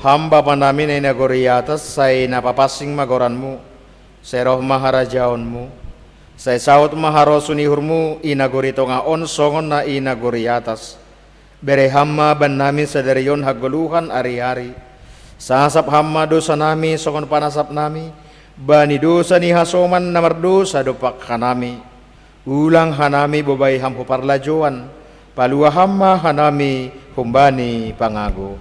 Speaker 5: hamba panami na inagori atas say napapasing magoranmu, say roh maharajaonmu, say saut maharosunihurmu inagori tonga on songon na inagori atas. Bere hamma ban nami sadarion hagoluhan ari-ari. Sasap hamma dosa nami songon panasap nami, bani dosa ni hasoman namar dosa dopak hanami. Ulang hanami bobay hampu parlajuan, palua hamma hanami humbani pangago.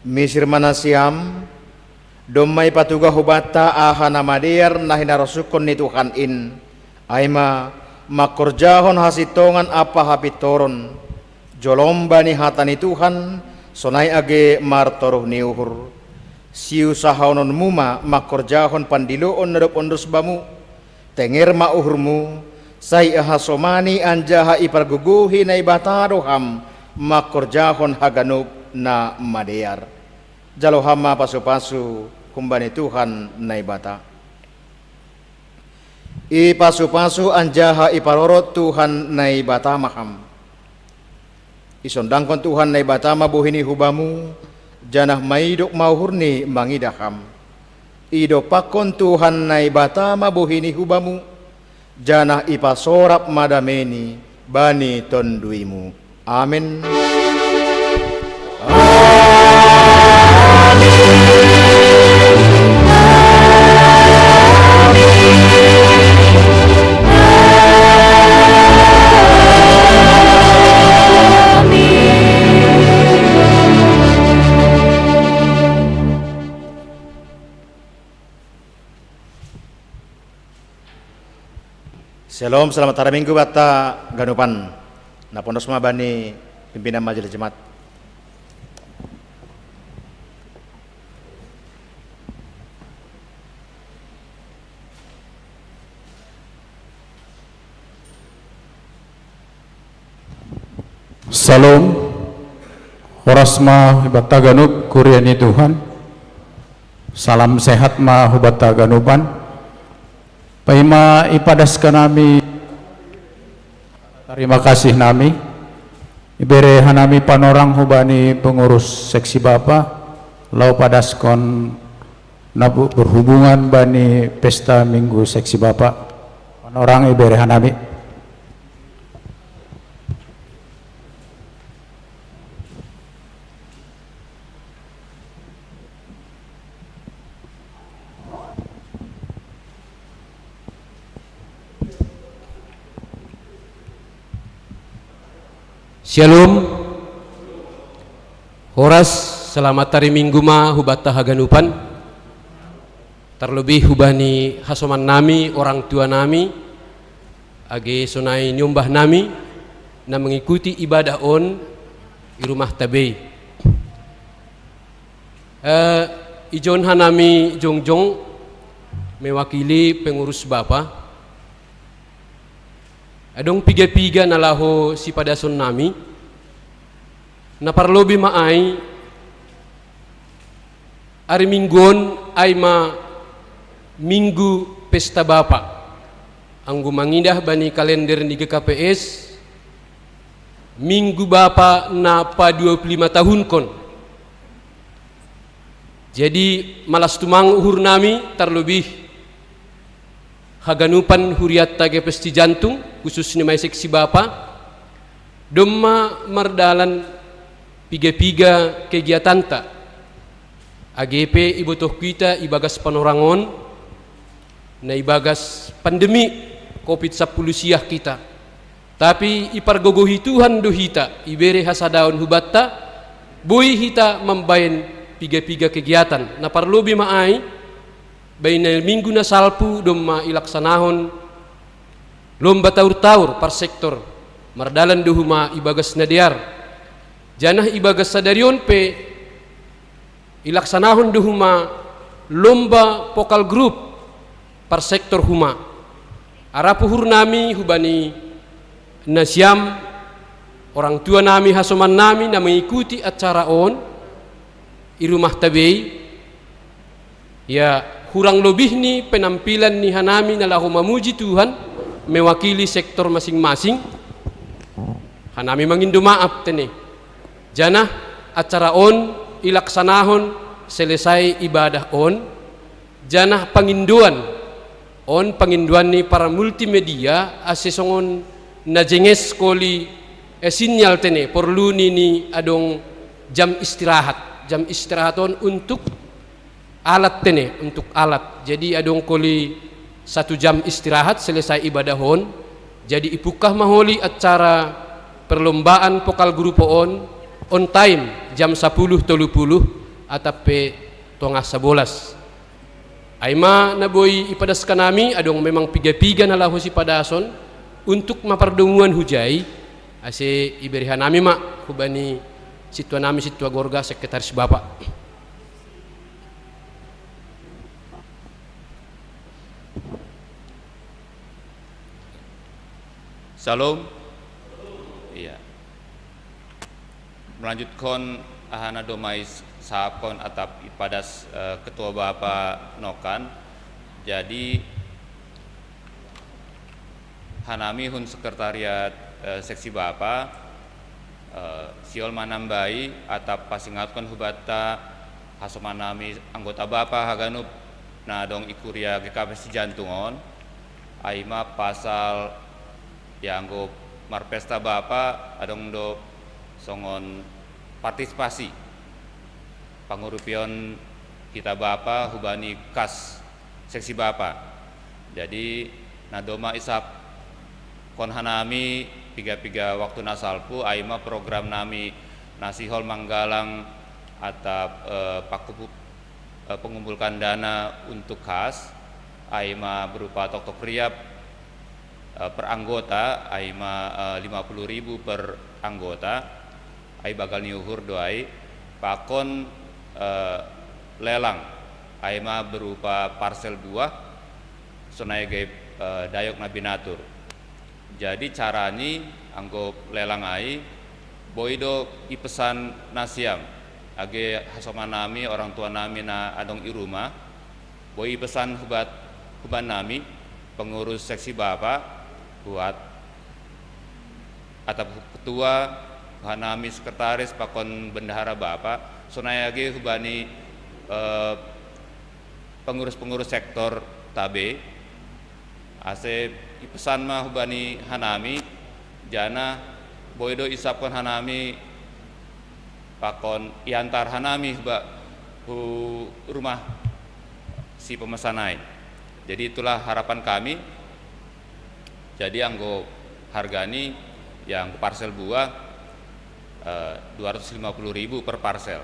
Speaker 5: Misir manasiam domai patuga hubata ahana madear nahina rosukon ni Tuhan in aima makorjahon hasitongan apa hapitoron jolomba ni hatani Tuhan sonai age martoroh niuhur siu sahonon muma makorjahon pandiloon nadop ondos bamu tenger mauhurmu sai ahasomani anjaha iparguguhi na ibataroham makorjahon haganuk na madear. Jalo hama pasu-pasu kumbani Tuhan naibata. I pasu-pasu anjaha iparorot Tuhan naibata maham. Isondangkon Tuhan naibata mabuhini hubamu janah maidok mauhurni mangidaham. Ido pakon Tuhan naibata mabuhini hubamu janah ipasorap madameni bani tonduimu. Amin. Shalom, selamat hari Minggu bata ganupan. Na pondok semua bani pimpinan majelis jemaat.
Speaker 6: Salam Horas ma hubata ganup kuriani Tuhan. Salam sehat ma hubata ganupan. Paima ipadas kanami, terima kasih nami. Ibere hanami panorang hubani pengurus seksi Bapa. Lau padas kon nabu berhubungan bani pesta minggu seksi Bapa. Panorang ibere hanami.
Speaker 7: Shalom. Horas selamat hari Minggu ma hubata haganupan. Terlebih hubani hasoman nami, orang tua nami, age sonai nyumbah nami na mengikuti ibadah on di rumah tabei. Ijon hanami jongjong mewakili pengurus Bapa. Adong piga-piga nalaho si padason nami na parlobi maay ari minggon ay ma minggu pesta Bapa ang gumangindah bani kalender di GKPS minggu Bapa na pa 25 tahun kon. Jadi malas tumang uhur nami terlebih haganupan huriat tage pesti jantung khususnya may seksi Bapa domma mardalan piga-piga kegiatan ta AGP ibutuh kita ibagas panorangon na ibagas pandemi COVID-19 siah kita tapi ipargogohi Tuhan do hita ibere hasadaon hubatta boy hita membayan piga-piga kegiatan na parlobi maay baina minggu na salpu domma ilaksanahon lomba taur-taur par sektor mardalan dohuma ibagas nadiar janah ibagas sadarion pe ilaksanahon dohuma lomba pokal grup par sektor huma arapuhur nami hubani nasyam orang tua nami hasoman nami na mengikuti acara on i rumah tabei ya kurang lebih nih penampilan nih hanami nalahu memuji Tuhan mewakili sektor masing-masing hanami mangindu maaf tene janah acara on ilaksanahon selesai ibadah on janah panginduan nih para multimedia asesongon najenges koli sinyal tene perlu ni adong jam istirahat on untuk alat tene untuk alat jadi adong koli 1 jam istirahat selesai ibadah on jadi ipukah maholi acara perlombaan pokal grup on time jam 10.30 atape tongah 11 aima naboy ipadas kanami adong memang piga-piga nalahu si padason untuk mapardunguan hujai ase iberihan nami mak hubani sitwa nami sitwa gorga sekretaris Bapak.
Speaker 8: Salam. Iya. Melanjutkan ahana domais saapkon atap ipadas ketua Bapa Nokan. Jadi hanami hun sekretariat seksi Bapa siol manambai atap pasingatkon hubata hasomanami anggota Bapa haganup na dong ikuria GKPS jantungon aima pasal dianggap marpesta Bapa adong do songon partisipasi pangurupion kita Bapa hubani kas seksi Bapa jadi nadoma isap konhanami piga-piga waktu nasalpu aima program nami nasihol manggalang atap pengumpulkan dana untuk kas aima berupa tok-tok riap per anggota aima 50.000 per anggota ai bakal niuhur doai pakon lelang aima berupa parsel buah sonai ge dayok nabinatur. Jadi carani anggo lelang ai boido ipesan nasiam age hasoma nami orang tua nami na adong iruma boi pesan huban nami pengurus seksi bapak buat atap ketua hanami sekretaris pakon bendahara bapak sonai age hubani pengurus-pengurus sektor tabe ase ipesan mah hubani hanami jana boido isapkan hanami pakon iantar hanami hu rumah si pemesanai. Jadi itulah harapan kami. Jadi anggo hargani yang parsel buah 250.000 per parsel,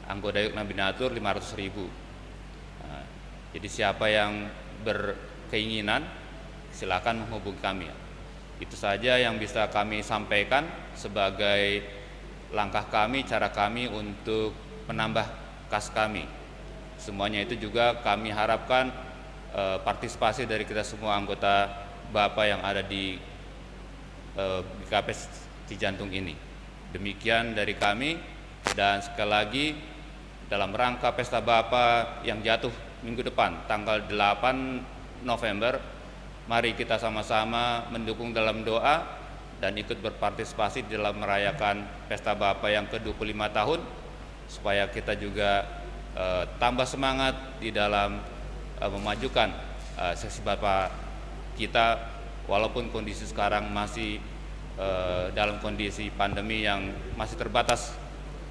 Speaker 8: anggo dayuk nabinatur 500.000. Jadi siapa yang berkeinginan silakan menghubungi kami. Itu saja yang bisa kami sampaikan sebagai langkah kami, cara kami untuk menambah kas kami. Semuanya itu juga kami harapkan partisipasi dari kita semua anggota Bapak yang ada di BKPS Cijantung ini. Demikian dari kami, dan sekali lagi dalam rangka Pesta Bapak yang jatuh minggu depan tanggal 8 November, mari kita sama-sama mendukung dalam doa dan ikut berpartisipasi dalam merayakan Pesta Bapak yang ke-25 tahun supaya kita juga tambah semangat di dalam memajukan seksi Bapak kita walaupun kondisi sekarang masih dalam kondisi pandemi yang masih terbatas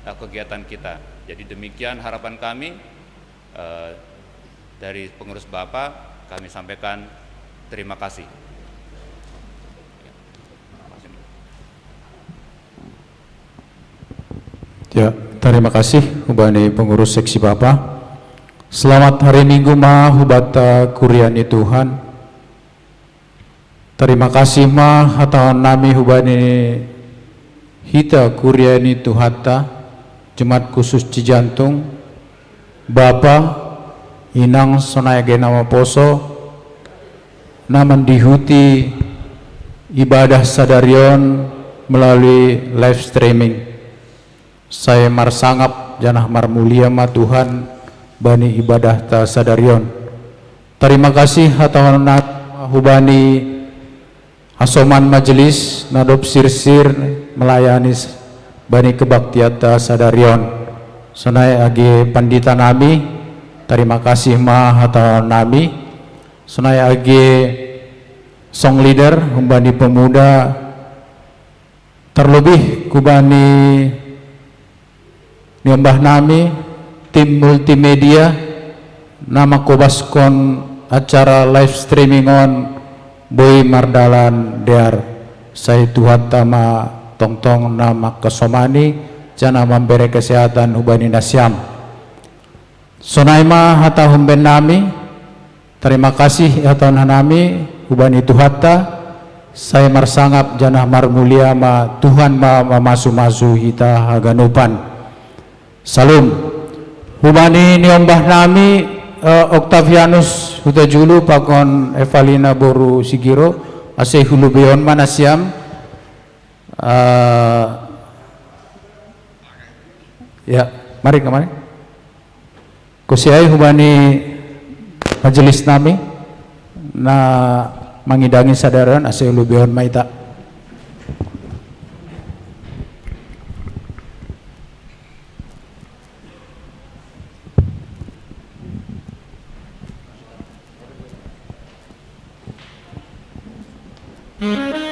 Speaker 8: kegiatan kita. Jadi demikian harapan kami dari pengurus Bapak, kami sampaikan terima kasih.
Speaker 6: Ya, terima kasih hubani pengurus seksi Bapak. Selamat hari Minggu ma hubata kuriani Tuhan. Terima kasih ma hatawan nami hubani hita kuriani Tuhata Jemaat Khusus Cijantung Bapa inang sonaya nama poso naman dihuti ibadah sadarion melalui live streaming. Saya marsangap janah marmulia ma Tuhan bani ibadah ta sadarion. Terima kasih hatawan hubani asoman majelis nadop sirsir melayani bani kebaktian ta sadarion. Sonai age pandita nami, terima kasih ma hatawan nami. Sonai age song leader hubani pemuda, terlebih kubani niambah nami tim multimedia nama kobaskon acara live streaming on Boy Mardalan Dear saya Tuhan tama tong-tong nama kesomani jana memberi kesehatan hubani nasyam sonaima hata humben nami terima kasih haton hanami hubani Tuhata saya marsangap jana marmulia ma Tuhan ma masu-masu hita haganupan. Salam hubani niombah nami Octavianus Hutajulu pakon Evalina Boru Sigiro ase hulubeon manasiam ya mari kemari kusiai hubani majelis nami na mangidangi sadaran ase hulubeon maita.
Speaker 4: Mm-hmm.